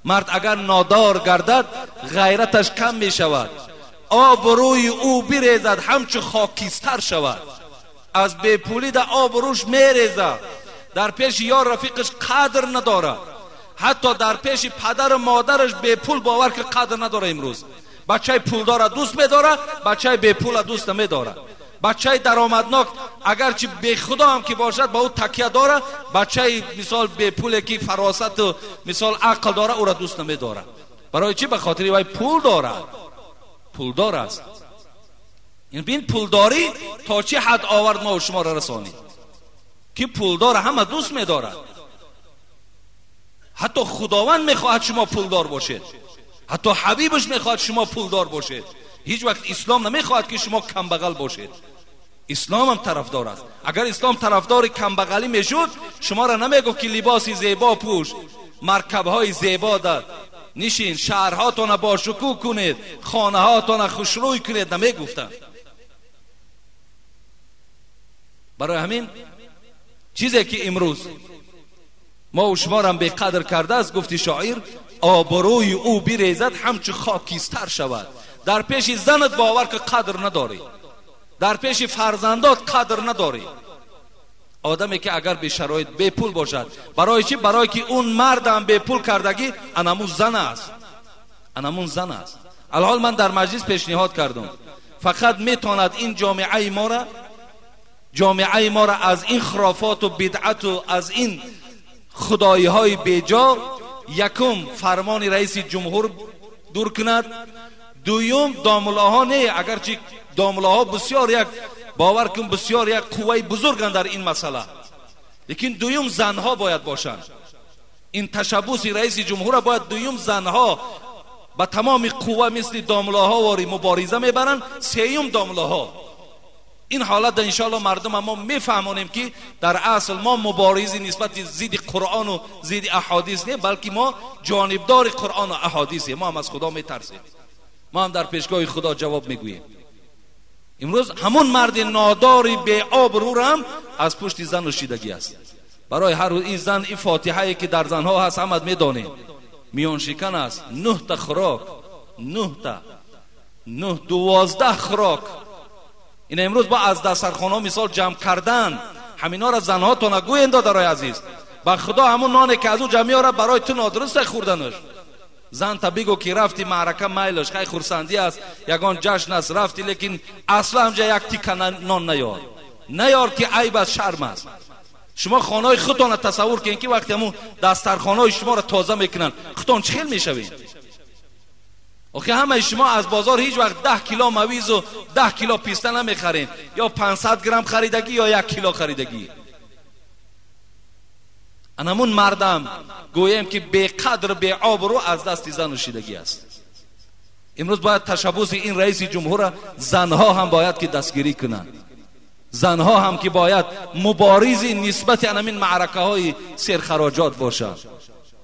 مرد اگر نادار گردد غیرتش کم می شود، آبروی او بریزد همچو خاکیستر شود. از به پولی در آبروش می ریزد، در پیش یار رفیقش قدر ندارد، حتی در پیش پدر مادرش به پول باور که قدر نداره. امروز بچه پول داره دوست میداره، بچه به پول دوست نمیداره. بچه درآمدناک اگرچه به خدا هم که باشد با او تکیه داره، بچه مثال به پول که فراست و مثال عقل داره او را دوست نمیداره. برای چی؟ به خاطر وای پول داره، پولدار است. این پولداری تا چه حد آورد ما و شما را رسانی که پولدار همه دوست میداره. حتی خداوند میخواهد شما پولدار باشید، حتی حبیبش میخواهد شما پولدار باشید. هیچ وقت اسلام نمیخواهد که شما کم بغل باشید. اسلام هم طرفدار است. اگر اسلام طرفدار کم بغلی میشد، شما را نمیگفت که لباس زیبا پوش، مرکبهای زیبا داد، نشین شهرهاتون با شکوه کنید، خانه هاتون خوشروی کنید، نمیگفتند. برای همین چیزی که امروز ما و شما را به قدر کرده است، گفتی شاعر، آبروی او بریزد همچو خاکیستر شود. در پیش زنت باور که قدر نداری، در پیش فرزندات قدر نداری. آدمی که اگر به شرایط به پول باشد، برای چی؟ برای که اون مردم به پول کردگی انمون زن است، انمون زن است. الحال من در مجلس پیشنهاد کردم فقط میتواند این جامعه ما را از این خرافات و بدعت و از این خدایی های بیجا، یکم فرمان رئیس جمهور دور کند، دویم داملاها نه، اگرچه داملاها بسیار یک باور کن بسیار یک قوه بزرگند در این مسئله، لیکن دویم زنها باید باشند. این تشبوس رئیس جمهور باید دویم زنها با تمام قوه مثل داملاها واری مبارزه میبرند، سیوم داملاها این حالت ان شاء الله مردم ما میفهمونیم که در اصل ما مبارزی نسبت ضد قرآن و ضد احادیث نه، بلکه ما جانبدار قرآن و احادیثیم. ما هم از خدا میترسیم، ما هم در پیشگاه خدا جواب میگوییم. امروز همون مرد ناداری به آبرو را هم از پشت زن نوشیدگی است. برای هر این زن این فاتحه که در زنها هست همت میدانیم، میان شکن است، 9 تا خوراک، 12 خوراک. این امروز با از دسترخوان‌ها مثال جمع کردن همینا را زنها تو نگویند دارای عزیز. با خدا همون نانی که از او جمعی را برای تو نادرست خوردنش. زن تا بگو که رفتی معرکه میلش خیلی خورسندی است، یگان جشن است رفتی، لیکن اصلا همجا یک تیکه نان نیار که عیب از شرم است. شما خانه خودتان تصور کنید که وقتی همون دسترخوان‌های شما را تازه میکنن خودتان چخیل میشوید. آخه همه شما از بازار هیچ وقت 10 کیلو مویز و 10 کیلو پیسته نمیخرین، یا 500 گرم خریدگی یا 1 کیلو خریدگی. انمون مردم گویم که به قدر به آبرو از دست زن نوشیدگی است. امروز باید تشبث این رئیس جمهور زنها هم باید که دستگیری کنند، زنها هم که باید مبارزی نسبت این معرکه های سرخراجات باشد.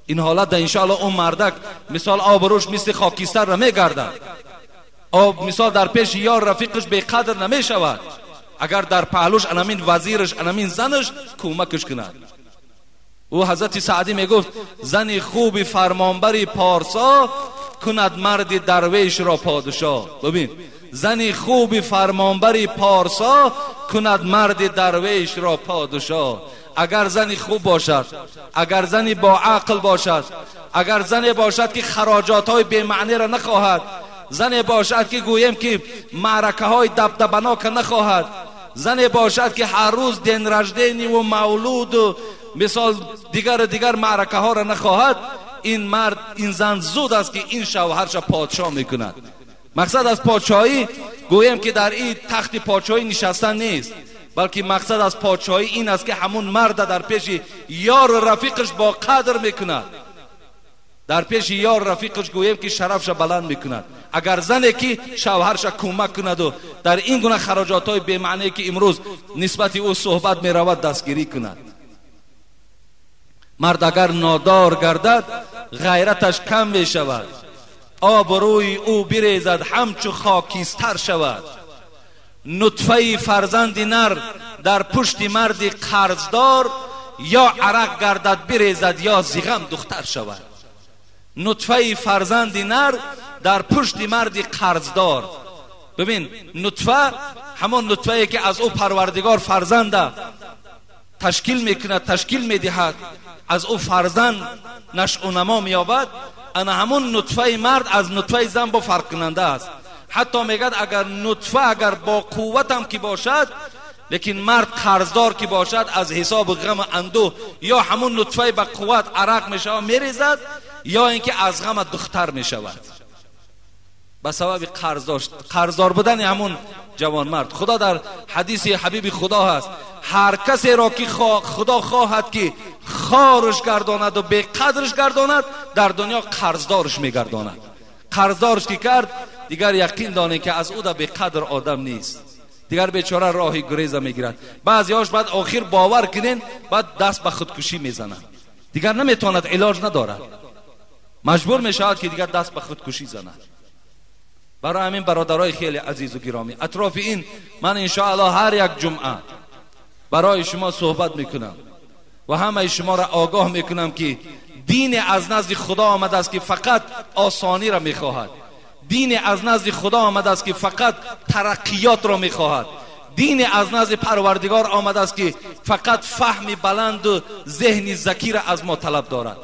این حالت در انشاءالله اون مردک مثال آبروش مثل خاکستر را میگردد، آب مثال در پیش یار رفیقش به قدر نمی شود اگر در پهلوش انامین وزیرش انامین زنش کمکش کند. او حضرت سعدی میگفت زنی خوب فرمانبری پارسا کند مرد درویش را پادشاه. ببین، زنی خوب فرمانبری پارسا کند مرد درویش را پادشاه. اگر زنی خوب باشد، اگر زنی با عقل باشد، اگر زنی باشد که خراجات های بی معنی را نخواهد، زنی باشد که گویم که معرکه های دبدبناک نخواهد، زنی باشد که هر روز دین رجدینی و مولود و مثال دیگر معرکه ها را نخواهد، این مرد، این زن زود است که این شوهرش پادشاه میکند. مقصد از پادشاهی گویم که در این تخت پادشاهی نشستن نیست، بلکه مقصد از پادشاهی این است که همون مرد در پیش یار و رفیقش با قدر میکند، در پیش یار رفیقش گویم که شرفش بلند میکند. اگر زنی که شوهرش کمک کند و در این گونه خراجات های بی معنی که امروز نسبت او صحبت میرود دستگیری کند. مرد اگر نادار گردد غیرتش کم می شود، آبروی او بریزد همچو خاکستر شود. نطفه فرزند نر در پشت مرد قرضدار، یا عرق گردد بریزد یا زیغم دختر شود. نطفه فرزند نر در پشت مرد قرضدار. ببین، نطفه همون نطفه که از او پروردگار فرزند تشکیل میکند، تشکیل میدهد، از او فرزند نشأ و نما مییابد. انا همون نطفه مرد از نطفه زن با فرق کننده است. حتی میگد اگر نطفه اگر با قوت هم که باشد، لیکن مرد قرضدار که باشد، از حساب غم اندوه یا همون نطفه با قوت عرق میشود میریزد، یا اینکه از غم دختر میشود به سبب قرضدار بودن همون جوان مرد. خدا در حدیث حبیب خدا هست هر کسی را که خدا خواهد که خارش گرداند و به قدرش گرداند، در دنیا قرضدارش میگرداند. قرضدارش که کرد دیگر یقین دانه که از او در به قدر آدم نیست، دیگر بیچاره راهی گریز میگیرد. بعضی هاش بعد آخر باور کنین بعد دست به خودکشی میزنن، دیگر نمیتواند، علاج ندارد، مجبور میشود که دیگر دست به خودکشی زند. برای همین برادرای خیلی عزیز و گرامی، اطراف این من انشاءالله هر یک جمعه برای شما صحبت میکنم و همه شما را آگاه میکنم که دین از نزد خدا آمده است که فقط آسانی را میخواهد. دین از نزد خدا آمده است که فقط ترقیات را میخواهد. دین از نزد پروردگار آمده است که فقط فهم بلند و ذهن ذکی را از ما طلب دارد.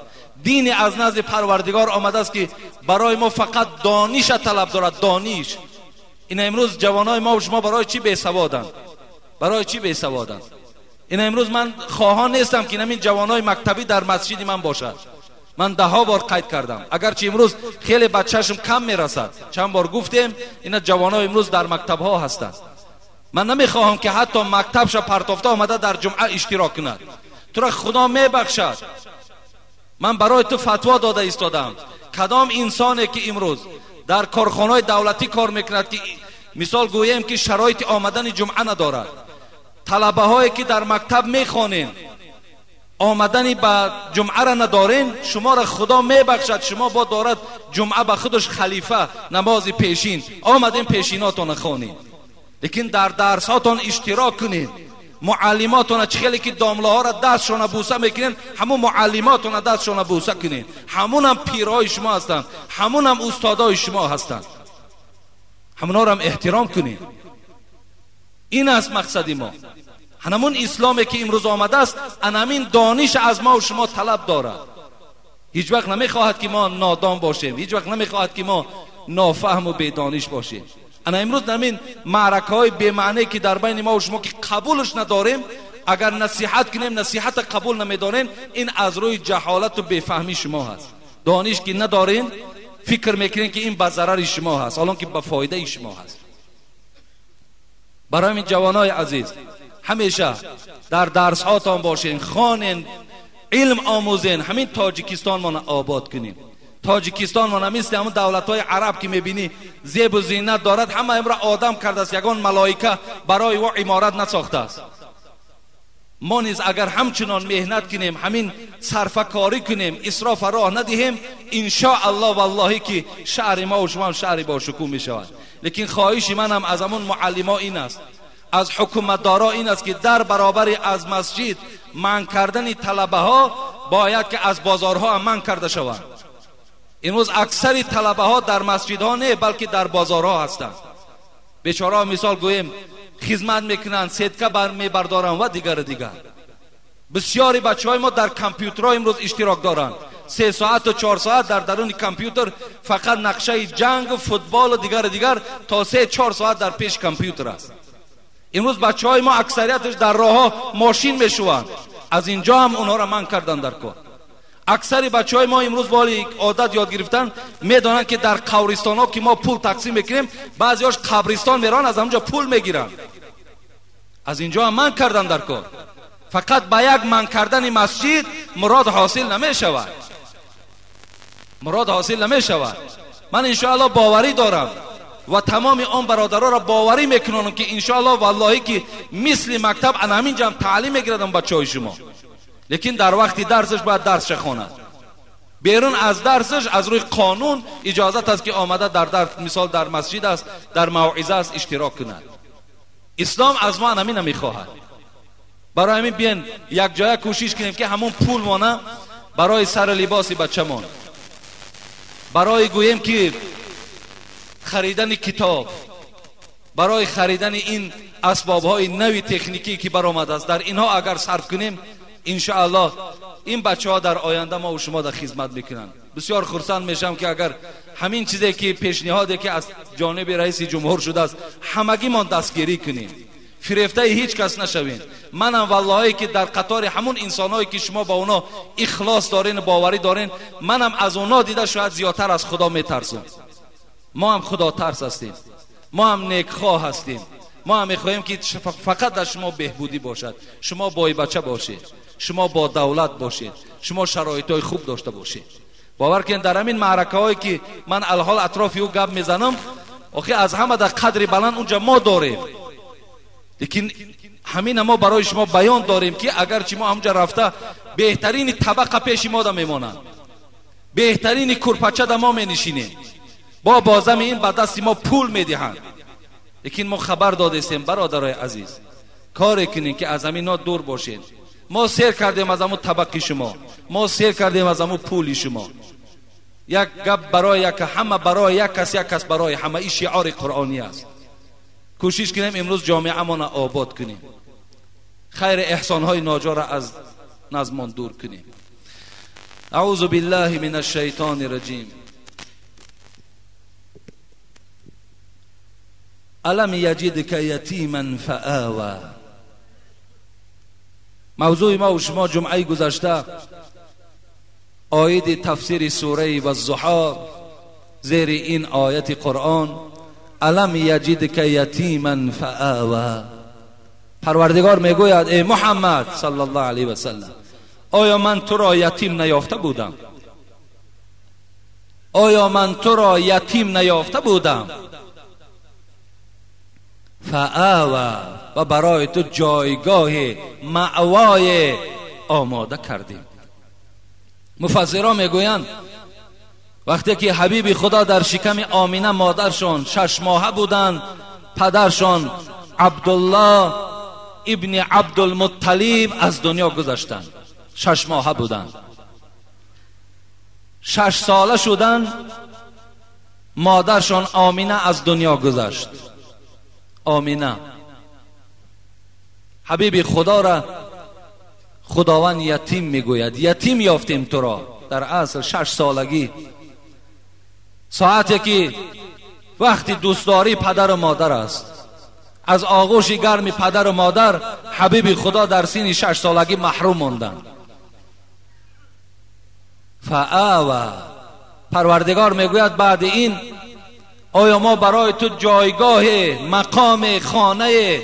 دین از نزد پروردگار آمده است که برای ما فقط دانش طلب دارد. دانش. این امروز جوانای ما و شما برای چی بی‌سوادند؟ برای چی بی‌سوادند؟ این امروز من خواهان نیستم که همین جوانای مکتبی در مسجد من باشد. من 10 بار قید کردم، اگرچه امروز خیلی بچه‌شم کم میرسد. چند بار گفتیم اینا جوانای امروز در مکتب ها هستند. من نمیخواهم که حتی مکتبش پرتافته آمده در جمعه اشتراک کند. تو را خدا میبخشد. من برای تو فتوا داده ایستادم. کدام انسانی که امروز در کارخانه‌های دولتی کار میکند که مثال گویم که شرایط آمدن جمعه ندارد، طلبه هایی که در مکتب میخوانین آمدنی به جمعه را ندارین، شما را خدا میبخشد شما با دارد جمعه به خودش خلیفه نماز پیشین آمدین پیشیناتون خوانین، لیکن در درس هاتون اشتراک کنین. معلماتون چخیلی که دامله ها را دستشون بوسه میکنین، همون معلماتون دستشون بوسه کنین، همون هم پیرهای شما هستند، همون هم استادای شما هستند، همونا را هم احترام کنین. این است مقصد ما. همون اسلامی که امروز آمده است همین دانش از ما و شما طلب دارد. هیچ وقت نمیخواهد که ما نادان باشیم، هیچ وقت نمیخواهد که ما نافهم و بیدانش باشیم. انا امروز همین معرکه های بی معنی که در بین ما و شما که قبولش نداریم، اگر نصیحت کنیم نصیحت قبول نمیدارین، این از روی جهالت و بیفهمی شما هست. دانش که ندارین فکر میکنین که این به ضرر شما هست، حالان که به فایده شما هست. برای این جوانای عزیز همیشه در درس هاتان باشین، خوانین، علم آموزین، همین تاجیکستان ما آباد کنیم. تاجیکستان ما مثل همون دولت های عرب که میبینی زیب و زینت دارد، همه امرا آدم کرده است، یگان ملائکه برای او عمارت نساخته است. ما نیز اگر همچنان مهنت کنیم، همین صرفه کاری کنیم، اسراف راه ندهیم، ان شاء الله والله که شهر ما و شما شهر با شکوه می شود. لیکن خواهش من هم از همون معلما این است، از حکومتدارا این است که در برابر از مسجد منع کردن طلبه ها باید که از بازارها هم منع کرده شود. امروز اکثر طلبه ها در مسجد ها نه بلکه در بازارها هستند. بیچاره مثال گویم خدمت میکنن، صدقه میبردارن و دیگر. بسیاری بچهای ما در کامپیوترها امروز اشتراک دارند، 3 ساعت و 4 ساعت در درون کامپیوتر فقط نقشه جنگ و فوتبال و دیگر تا 3-4 ساعت در پیش کامپیوتر است. امروز بچهای ما اکثریتش در راه ها ماشین میشوند، از اینجا هم اونها را منع کردن در کار. اکثر بچهای ما امروز والی عادت یاد گرفتن، میدونن که در قبرستان ها که ما پول تقسیم میکنیم، بعضیاش قبرستان میرن از اونجا پول میگیرن، از اینجا هم منع کردن در کار. فقط با یک منع کردن مسجد مراد حاصل نمیشود، مراد حاصل نمیشود. من انشاءالله باوری دارم و تمام آن برادرها را باوری میکنم که انشاءالله والله که مثل مکتب انا همینجا هم تعلیم میگیردم بچهای شما، لیکن در وقتی درسش باید درس خواند. بیرون از درسش از روی قانون اجازت است که آمده در درس، مثال در مسجد است، در موعظه است، اشتراک کند. اسلام از ما همین نمیخواهد. برای همین بیان یک جای کوشش کنیم که همون پول مانه برای سر لباس بچه‌مان، برای گویم که خریدن کتاب، برای خریدن این اسباب‌های نوی تکنیکی که برآمده است، در اینها اگر صرف کنیم انشاءالله این بچه‌ها در آینده ما و شما در خدمت میکنن. بسیار خرسند میشم که اگر همین چیزی که پیشنهادی که از جانب رئیس جمهور شده است همگی ما دستگیری کنیم، فریفته هیچ کس نشوین. منم والله که در قطار همون انسانایی که شما با اونا اخلاص دارین، باوری دارین، منم از اونا دیده شاید زیادتر از خدا میترسم. ما هم خدا ترس هستیم، ما هم نیکخواه هستیم، ما هم میخواهیم که فقط در شما بهبودی باشد، شما با بچه باشید، شما با دولت باشید، شما شرایطهای خوب داشته باشید. باور کن در همین معرکه هایی که من الحال اطرافی او گپ میزنم، آخه از همه در قدر بلند اونجا ما داریم، لیکن همین ما برای شما بیان داریم که اگرچه ما همونجا رفته بهترین طبقه پیش ما دا میمانند، بهترین کرپچه دا ما مینشینیم، با بازم این به دست ما پول میدهند، لیکن ما خبر دادیم برادرای عزیز کار کنین که از همین دور باشین. ما سیر کردیم از همون طبقه شما، ما سیر کردیم از همون پول شما. یک گپ برای یک همه، برای یک کس برای همه، این شعار قرآنی است. کوشش کنیم امروز جامعه ما آباد کنیم، خیر احسان های ناجا را از نظمان دور کنیم. اعوذ بالله من الشیطان الرجیم. الم یجدک یتیما فآوی. موضوع ما و شما جمعه گذشته آیه تفسیر سوره والضحی زیر این آیت قرآن الم یجدک یتیما فآوی، پروردگار میگوید ای محمد صلی الله علیه و سلم، آیا من تو را یتیم نیافته بودم؟ آیا من تو را یتیم نیافته بودم؟ فآوى و برای تو جایگاه مأوای آماده کردیم. مفسران میگویند وقتی که حبیب خدا در شکم آمینه مادرشان 6 ماهه بودند، پدرشان عبدالله ابن عبدالمطلب از دنیا گذشتند. 6 ماهه بودند. 6 ساله شدند مادرشان آمینه از دنیا گذشت. آمینه حبیب خدا را خداوند یتیم میگوید. یتیم یافتیم تو را. در اصل 6 سالگی، ساعتی که وقتی دوستداری پدر و مادر است، از آغوش گرم پدر و مادر حبیب خدا در سن 6 سالگی محروم ماندند. فآوى، پروردگار میگوید بعد این آیا ما برای تو جایگاه مقام خانه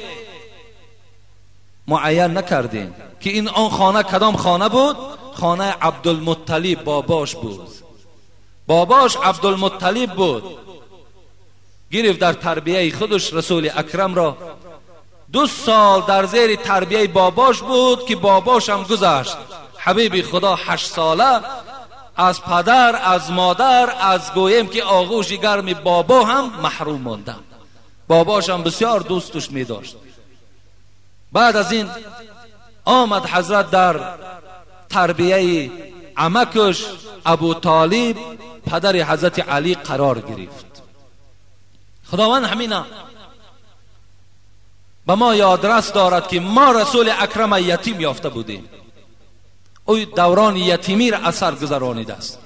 معین نکردیم؟ که این آن خانه کدام خانه بود؟ خانه عبدالمطلب باباش بود. باباش عبدالمطلب بود. گرفت در تربیه خودش رسول اکرم را. 2 سال در زیر تربیه باباش بود که باباش هم گذشت. حبیب خدا 8 ساله از پدر، از مادر، از گویم که آغوش گرم بابا هم محروم ماندم. باباش هم بسیار دوستش می داشت. بعد از این آمد حضرت در تربیه عمکش ابو طالب پدر حضرت علی قرار گرفت. خداوند همینه به ما یادرس دارد که ما رسول اکرم یتیم یافته بودیم. او دوران یتیمی را اثر گذرانیده است.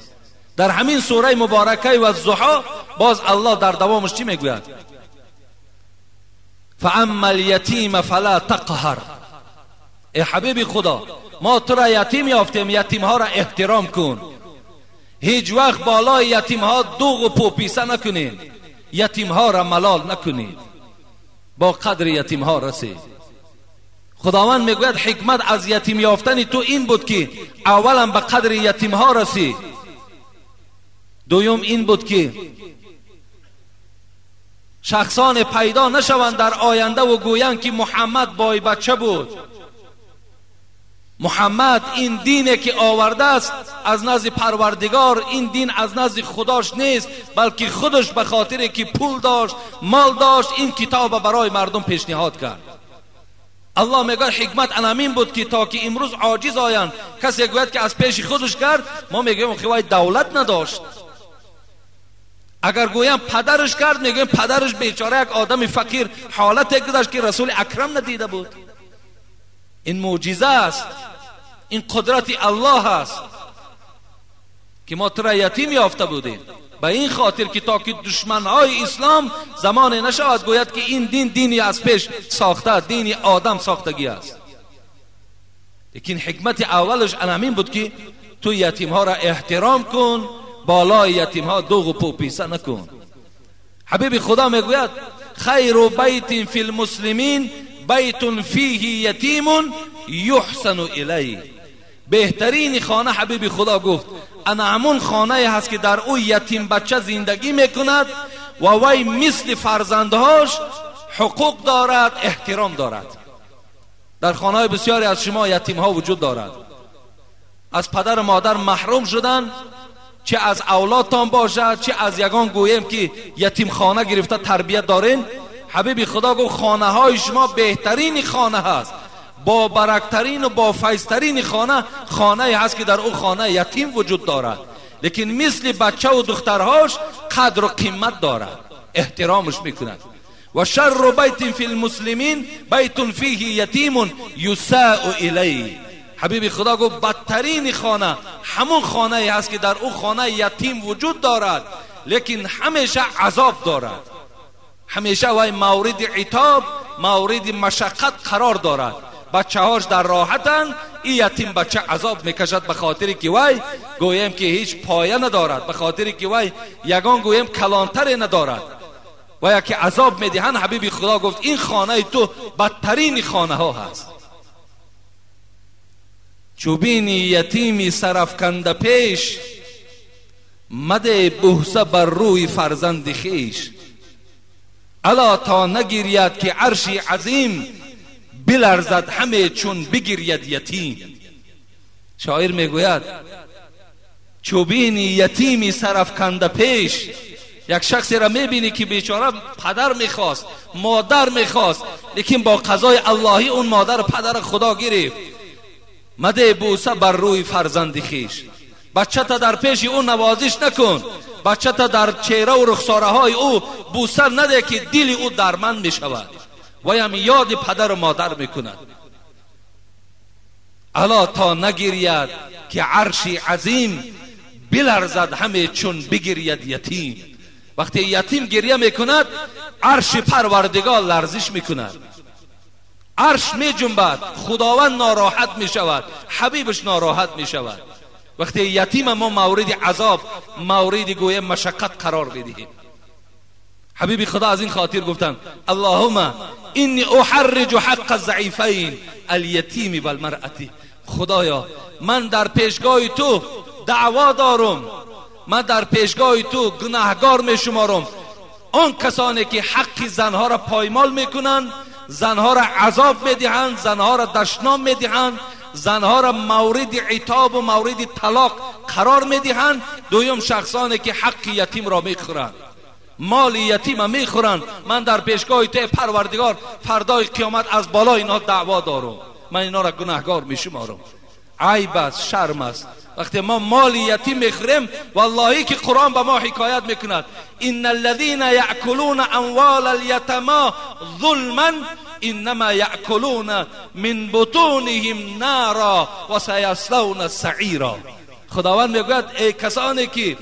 در همین سوره مبارکه و الضحی باز الله در دوامش چی میگوید؟ فاما الیتیم فلا تقهر. ای حبیب خدا ما تو را یتیم یافتیم، یتیم ها را احترام کن. هیچ وقت بالای یتیم ها دوغ و پوپیسه نکنید. یتیم ها را ملال نکنید. با قدر یتیم ها رسید. خداوند میگوید حکمت از یتیم یافتن تو این بود که اولا به قدر یتیم ها رسی، دوم این بود که شخصان پیدا نشوند در آینده و گویند که محمد بای بچه بود. محمد این دینی که آورده است از نزد پروردگار، این دین از نزد خداش نیست، بلکه خودش به خاطر که پول داشت، مال داشت، این کتاب برای مردم پیشنهاد کرد. الله میگه حکمت انامین بود که تا که امروز عاجز آیند، کسی گوید که از پیش خودش کرد، ما میگیم خواهی دولت نداشت. اگر گویم پدرش کرد، میگیم پدرش بیچاره یک آدم فقیر حالت گذاشت که رسول اکرم ندیده بود. این معجزه است، این قدرت الله است که ما تو را یتیم یافته بودیم. به این خاطر که تا که دشمنهای اسلام زمانه نشود گوید که این دین دینی از پیش ساخته، دینی آدم ساختگی است. لیکن حکمت اولش همین بود که تو یتیم ها را احترام کن، بالای یتیم ها دوغ و پوپیسه نکن. حبیب خدا میگوید خیر بیت فی المسلمین بیت فیه یتیم یحسن الیه. بهترین خانه حبیب خدا گفت انعمون خانه هست که در او یتیم بچه زندگی میکند و وی مثل فرزندهاش حقوق دارد، احترام دارد. در خانه بسیاری از شما یتیم ها وجود دارد، از پدر و مادر محروم شدن، چه از اولادتان باشد چه از یگان گویم که یتیم خانه گرفته تربیت دارین. حبیب خدا گفت خانه های شما بهترین خانه هست، با برکترین و با فیضترین خانه، خانه هست که در او خانه یتیم وجود دارد، لیکن مثل بچه و دخترهاش قدر و قیمت دارد، احترامش میکند. و شر بیت فی المسلمین بیت فیه یتیم یساء الیه. حبیب خدا گفت بدترین خانه همون خانه هست که در او خانه یتیم وجود دارد، لیکن همیشه عذاب دارد، همیشه وای مورد عتاب، مورد مشقت قرار دارد. بچه هاش در راحتن، این یتیم بچه عذاب میکشد به خاطری که وای گویم که هیچ پایه ندارد، به خاطری که وای یگان گویم کلانتر ندارد و یکی عذاب میدهن. حبیب خدا گفت این خانه تو بدترین خانه ها هست. چوبینی یتیمی سرافکنده پیش، مده بحثه بر روی فرزند خیش. الا تا نگیرید که عرشی عظیم بلرزد همه چون بگیرید یتیم. شاعر میگوید چوبینی یتیمی سرافکنده پیش. یک شخصی را میبینی که بیچاره پدر میخواست، مادر میخواست، لیکن با قضای اللهی اون مادر پدر خدا گرفت. مده بوسه بر روی فرزند خیش. بچه تا در پیش او نوازش نکن، بچه تا در چهره و رخساره های او بوسه نده که دل او درمند میشود و هم یاد پدر و مادر میکند. الا تا نگیرید که عرشی عظیم بلرزد همه چون بگیرید یتیم. وقتی یتیم گریه میکند عرش پروردگار لرزش میکند، عرش میجنبد، خداوند ناراحت میشود، حبیبش ناراحت میشود. وقتی یتیم ما مورد عذاب، مورد گویا مشقت قرار بدهیم. حبیب خدا از این خاطر گفتن اللهم انی احرج حق الضعیفین الیتیم والمرأة. خدایا من در پیشگاه تو دعوا دارم، من در پیشگاه تو گناهگار می شمارم آن کسانی که حق زنها را پایمال میکنند، زنها را عذاب میدهند، زنها را دشنام میدهند، زنها را مورد عتاب و مورد طلاق قرار میدهند. دویم شخصانی که حق یتیم را میخورند، مال یتیم میخورند. من در پیشگاه تو پروردگار فردای قیامت از بالا اینا دعوا دارم، من اینا را گناهگار میشمارم. عیب است، شرم است وقتی ما مال یتیم میخوریم. والله که قرآن به ما حکایت میکند ان الذين یاکلون اموال الیتما ظلما انما یاکلون من بطونهم نارا و سیصلون سعیرا. خداوند میگوید ای کسانی که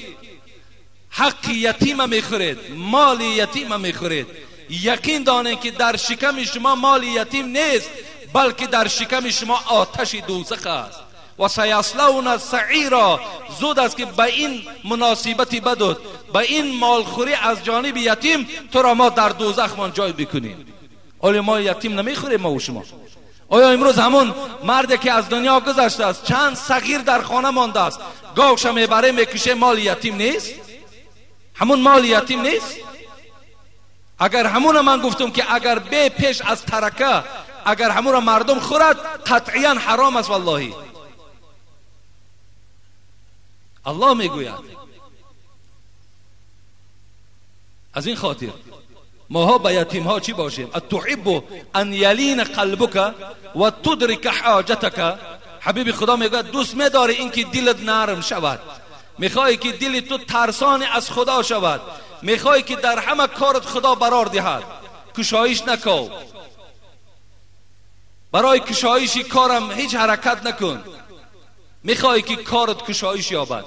حق یتیم میخورید، مال یتیم میخورید، یقین دانید که در شکم شما مال یتیم نیست، بلکه در شکم شما آتش دوزخ است. و سیصلون سعیرا. زود است که به این مناسبتی بدود، به این مالخوری از جانب یتیم تو را ما در دوزخ من جای بکنیم. آیا ما یتیم نمیخوریم ما و شما؟ آیا امروز همون مردی که از دنیا گذشته است چند صغیر در خانه مانده است گاوش میبره میکشه، مال یتیم نیست؟ همون مال یتیم نیست؟ اگر همون من گفتم که اگر به پیش از ترکه اگر همون را مردم خورد قطعا حرام است. والله الله میگوید از این خاطر ماها به یتیم ها چی باشیم؟ اتحب ان یلین قلبک و تدرک حاجتک. حبیب خدا میگه دوست میداری این که دلت نرم شود، میخوای که دل تو ترسان از خدا شود، میخوای که در همه کارت خدا برار دهد، کشایش نکو. برای کشایش کارم هیچ حرکت نکن. میخوای که کارت کشایش یابد،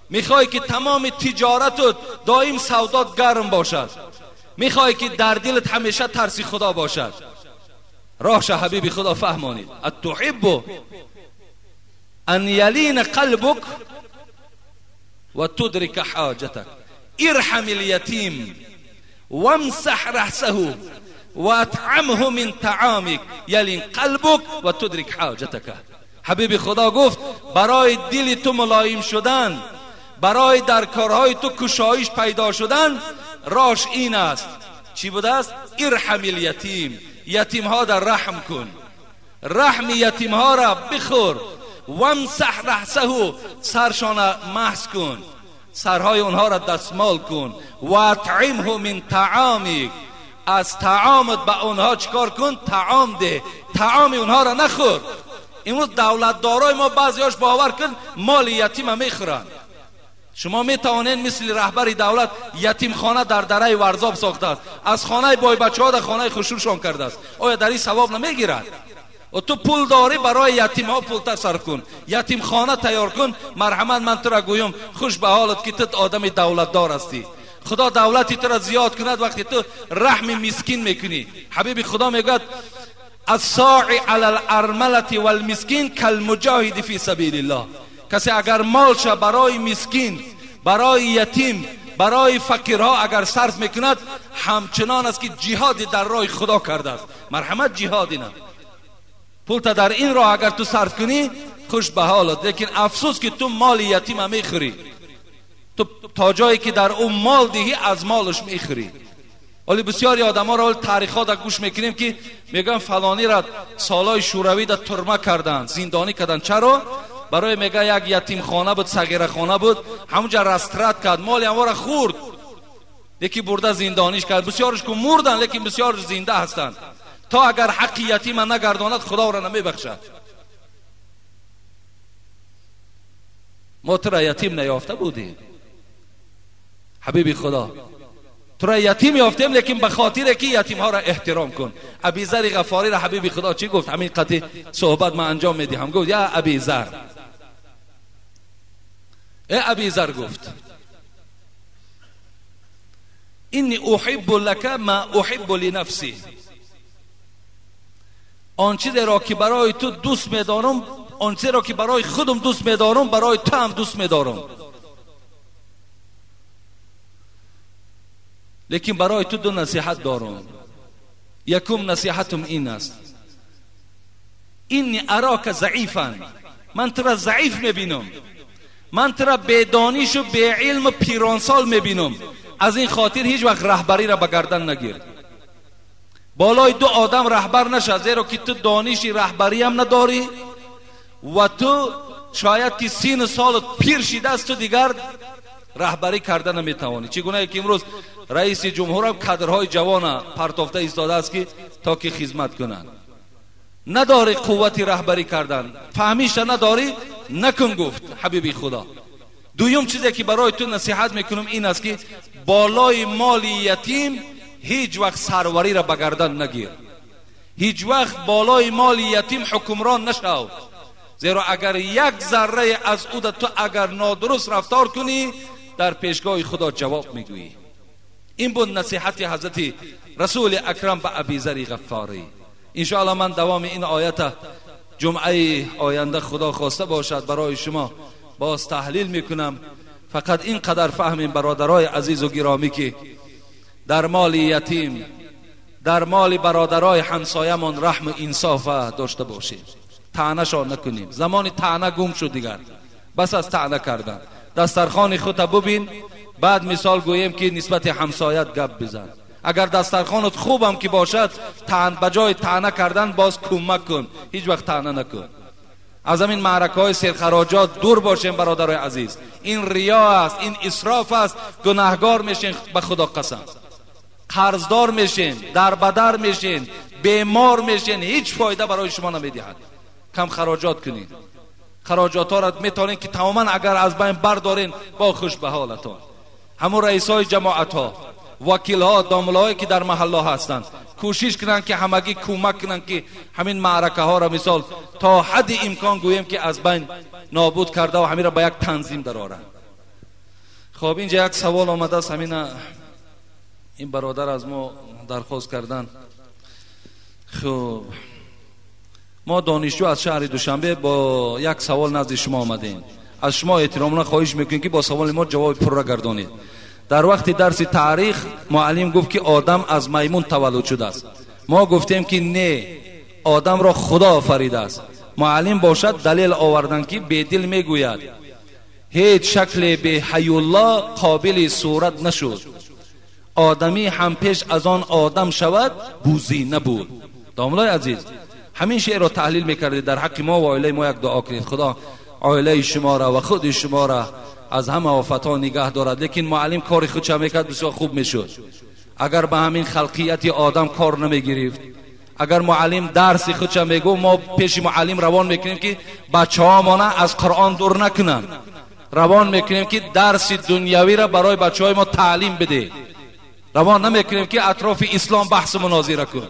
میخوای که تمام تجارتت دائم سودات گرم باشد، میخوای که در دلت همیشه ترس خدا باشد. راهش حبیب خدا فهمانید اتحب ان یلین قلبک و تدرک حاجتک. ارحم الیتیم وامسح رأسه و اطعمه من طعامک یلین قلبک و تدرک حاجتک. حبیب خدا گفت برای دل تو ملایم شدن، برای در کارهای تو کشایش پیدا شدن، راش این است. چی بوده است؟ ارحم الیتیم. یتیم ها در رحم کن، رحم یتیم ها را بخور. وامسح رأسه، سرشان محس کن، سرهای اونها را دستمال کن. و اطعمه من طعامک، از طعامت به اونها چکار کن؟ طعام ده، طعام اونها را نخور. امروز دولتدارای ما بعضیاش باور کن مال یتیم میخورن. شما میتوانید مثل رهبر دولت یتیم خانه در دره ورزاب ساخته است، از خانه بای بچه ها در خانه خشورشان کرده است. آیا در این ثواب نمیگیرد؟ و تو پول داری برای یتیم ها پول تصرف کن، یتیم خانه تیار کن. مرحمت من تو را گویم خوش به حالت که تو آدم دولتدار هستی. خدا دولتی تو را زیاد کند وقتی تو رحم مسکین میکنی. حبیب خدا میگه الساعی علی الارملة والمسکین کالمجاهد فی سبیل الله. کسی اگر مالش برای مسکین، برای یتیم، برای فقیرها اگر صرف میکند همچنان است که جهاد در راه خدا کرده است. مرحمت جهادی نه. پولتا در این راه اگر تو صرف کنی خوش به حالت، لیکن افسوس که تو مال یتیم میخوری. تو تا جایی که در اون مال دهی از مالش میخوری. ولی بسیاری آدما را تاریخ‌ها را گوش میکنیم که میگن فلانی را سالای شوروی در ترمه کردن، زندانی کردن. چرا؟ برای میگه یک یتیم خانه بود، صغیره خانه بود، همونجا رسترت کرد، مال همه را خورد، یکی برده زندانیش کرد. بسیارش که مردن لیکن بسیار زنده هستند. تا اگر حق یتیم نگرداند خدا را نمیبخشد. ما تو را یتیم نیافته بودیم حبیبی خدا، تو را یتیم یافتیم، لیکن به خاطر که یتیم ها را احترام کن. ابیذر غفاری را حبیبی خدا چی گفت؟ همین قطع صحبت من انجام میدیم. گفت یا ابیذر، ای ابیذر، گفت اینی احب لک ما احب لنفسی، آن چیزی را که برای تو دوست می‌دارم، آن چیزی را که برای خودم دوست می‌دارم برای تو هم دوست می‌دارم، لیکن برای تو دو نصیحت دارم. یکم نصیحتم این است، اینی اراک ضعیفا، من تو را ضعیف می‌بینم، من تو را بی دانش و بی علم و پیرانسال می‌بینم. از این خاطر هیچ وقت رهبری را به گردن نگیر. بالای دو آدم رهبر نشه، زیرا که تو دانشی رهبری هم نداری و تو شاید که 30 سال پیر شده است، تو دیگر رهبری کردن نمیتوانی. چگونه که امروز رئیس جمهور هم کادرهای جوان پرتافته ایستاده است که تا که خدمت کنند. نداری قوتی رهبری کردن، فهمیش نداری، نکن. گفت حبیبی خدا. دویم چیزی که برای تو نصیحت میکنم این است که بالای مال یتیم هیچ وقت سروری را به گردن نگیر. هیچ وقت بالای مال یتیم حکمران نشو، زیرا اگر یک ذره از او تو اگر نادرست رفتار کنی در پیشگاه خدا جواب میگویی. این بود نصیحت حضرت رسول اکرم به ابیذر غفاری. انشاءالله من دوام این آیت جمعه آینده خدا خواسته باشد برای شما باز تحلیل میکنم. فقط اینقدر فهمیم برادرای عزیز و گرامی که در مال یتیم، در مال برادرای همسایه‌مان رحم و انصاف داشته باشیم، طعنه شان نکنیم. زمان طعنه گم شد دیگر، بس از طعنه کردن. دسترخوان خودت ببین، بعد مثال گویم که نسبت همسایت گپ بزن. اگر دسترخوانت خوبم که باشد، بجای طعنه کردن باز کمک کن، هیچ وقت طعنه نکن. از همین معرکه های سرخراجات دور باشیم برادرای عزیز. این ریا است، این اسراف است، گناهگار میشین به خدا قسم. قرضدار میشین، دربدر میشین، بیمار میشین، هیچ فایده برای شما نمیدهد. کم خراجات کنید. خراجات ها را میتونین که تماما اگر از بین بردارین با خوش به حالتون. همون رئیسای جماعت ها، وکیل ها، دامله هایی که در محله هستند کوشش کنن که همگی کمک کنن که همین معرکه ها را مثال تا حد امکان گویم که از بین نابود کرده و همین را به یک تنظیم درآورن. خب اینجا یک سوال آمده است، همین این برادر از ما درخواست کردن. خب ما دانشجو از شهر دوشنبه با یک سوال نزد شما آمدیم. از شما احتراماً خواهش میکنیم که با سوال ما جواب پر را گردانید. در وقت درس تاریخ معلم گفت که آدم از میمون تولد شده است. ما گفتیم که نه، آدم را خدا آفریده است. معلم باشد دلیل آوردن که بدل میگوید هیچ شکل به حی الله قابل صورت نشد، آدمی هم پیش از آن آدم شود بوزی نبود. داملای عزیز، همین شعر را تحلیل میکردید در حق ما و عائله ما. یک دعا کنید خدا عائله شما را و خود شما را از همه آفت‌ها نگه دارد. لیکن معلم کار خودش میکرد بسیار خوب میشد. اگر به همین خلقیت آدم کار نمیگرفت، اگر معلم درس خودش میگو، ما پیش معلم روان میکنیم که بچه‌ها ما از قرآن دور نکنن، روان میکنیم که درس دنیوی را برای بچه‌های ما تعلیم بده، روان نمیکنیم که اطراف اسلام بحث مناظره کن.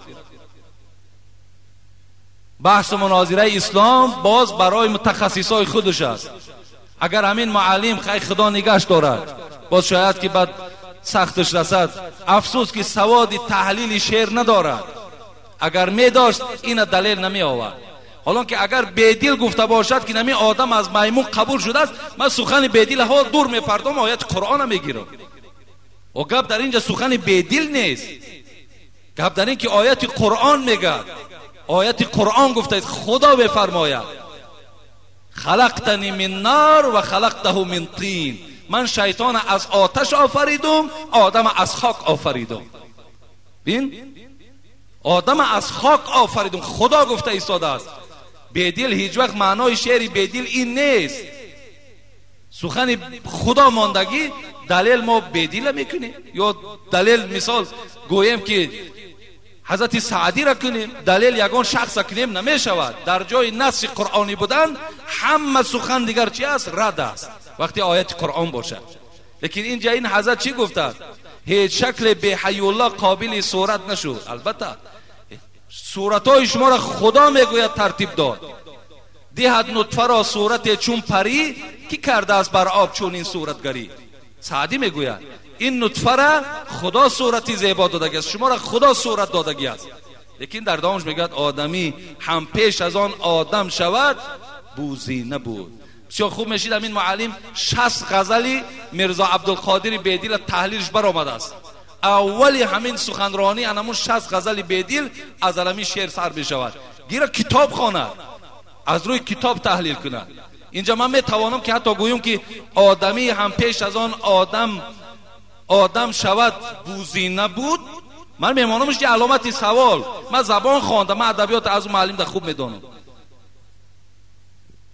بحث مناظره اسلام باز برای متخصصای خودش است. اگر همین معلم خدا نگهش دارد، باز شاید که بعد سختش رسد. افسوس که سواد تحلیل شعر ندارد. اگر می داشت این دلیل نمی آورد. حالا که اگر بدیل گفته باشد که نمی آدم از میمون قبول شده است، من سخن بدیل ها دور می پردم، آیت قرآن میگیرم. و گپ در اینجا سخن بدیل نیست، گپ در این که آیت قرآن میگه. آیت قرآن گفته است خدا بفرماید خلقتنی من نار و خلقته من طین، من شیطان از آتش آفریدم، آدم از خاک آفریدم. بین آدم از خاک آفریدم، خدا گفته ایستاده است. بیدل هیچ وقت معنای شعر بیدل این نیست. سخن خدا ماندگی دلیل ما بیدل میکنیم یا دلیل مثال گویم که حضرت سعدی را کنیم، دلیل یگان شخص کنیم نمیشود. در جای نص قرآنی بودن همه سخن دیگر چی است؟ رد است وقتی آیت قرآن باشد. لیکن اینجا این حضرت چی گفتند؟ هیچ شکل به حی الله قابل صورت نشد. البته صورتهای شما را خدا میگوید ترتیب داد. دهد نطفه را صورت چون پری، کی کرده است بر آب چون این صورتگری؟ سعدی میگوید این نطفه را خدا صورتی زیبا دادگی است، شما را خدا صورت دادگی است. لیکن در دامش میگوید آدمی هم پیش از آن آدم شود بوزی نبود. بسیار خوب میشید همین معلم 60 غزلی میرزا عبدالقادر بیدل تحلیلش برآمده است. اولی همین سخنرانی انمون 60 غزل بیدل از علمی شعر سر بشود، گیره کتاب خواند، از روی کتاب تحلیل کند. اینجا من میتوانم که حتی گویم که آدمی هم پیش از آن آدم شود بوزی نبود. من میمانمش که علامت سوال. من زبان خواندم، من ادبیات از معلم ده خوب میدونم،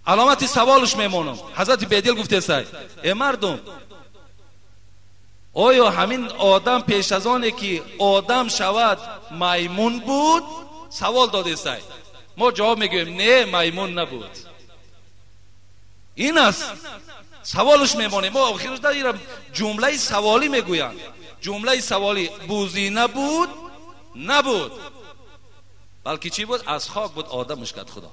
علامت سوالش میمانم. حضرت بیدل گفته سای ای مردم، آیا همین آدم پیش از آنه که آدم شود میمون بود؟ سوال داده سای. ما جواب میگویم نه میمون نبود. این است سوالش میمانیم. ما آخرش در جمله سوالی میگویم، جمله سوالی بوزی نبود بلکه چی بود؟ از خاک بود آدمش کرد خدا.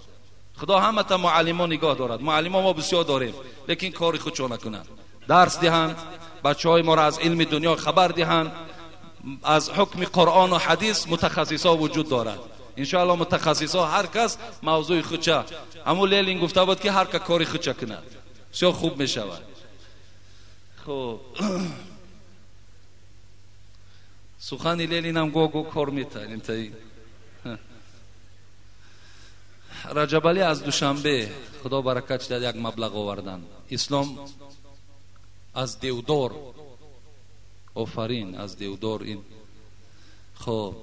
خدا همه تا معلمان نگاه دارد. معلمان ما بسیار داریم لیکن کاری خودشون نکنند، درس دهند، بچه های ما را از علم دنیا خبر دهند. از حکم قرآن و حدیث متخصصا وجود دارد. انشاءالله متخصصا هر کس موضوع خودشه. اما لیل این گفته بود که هر که کاری خودشه کند بسیار خوب می شود. خب سخن لیل اینم گو کار میتونیم تایی. رجب علی از دوشنبه خدا برکتش داد یک مبلغ آوردن. اسلام از دیودار، آفرین از دیودار. این خب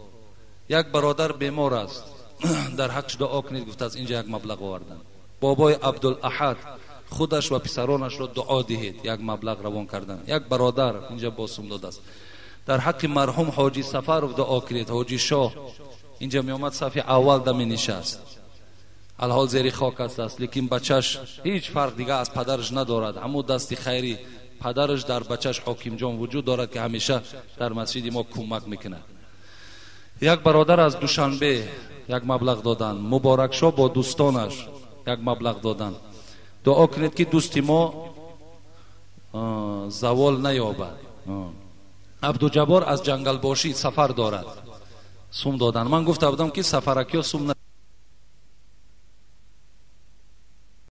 یک برادر بیمار است، در حقش دعا کنید. گفت از اینجا یک مبلغ آوردن. بابای عبدالاحد خودش و پسرانش را دعا دهید، یک مبلغ روان کردن. یک برادر اینجا باسم داده است، در حق مرحوم حاجی سفرов دعا کنید. حاجی شاه اینجا می آمد صف اول دمی نشست، الحال زیر خاک است لیکن بچهش هیچ فرق دیگه از پدرش ندارد. همون دست خیری پدرش در بچهش حاکم جان وجود دارد که همیشه در مسجد ما کمک میکنه. یک برادر از دوشنبه یک مبلغ دادن. مبارک شاه با دوستانش یک مبلغ دادن. دعا کنید که دوستی ما زوال نیابد. عبدالجبار از جنگل باشی سفر دارد، سوم دادن. من گفته بودم که سفرکی سوم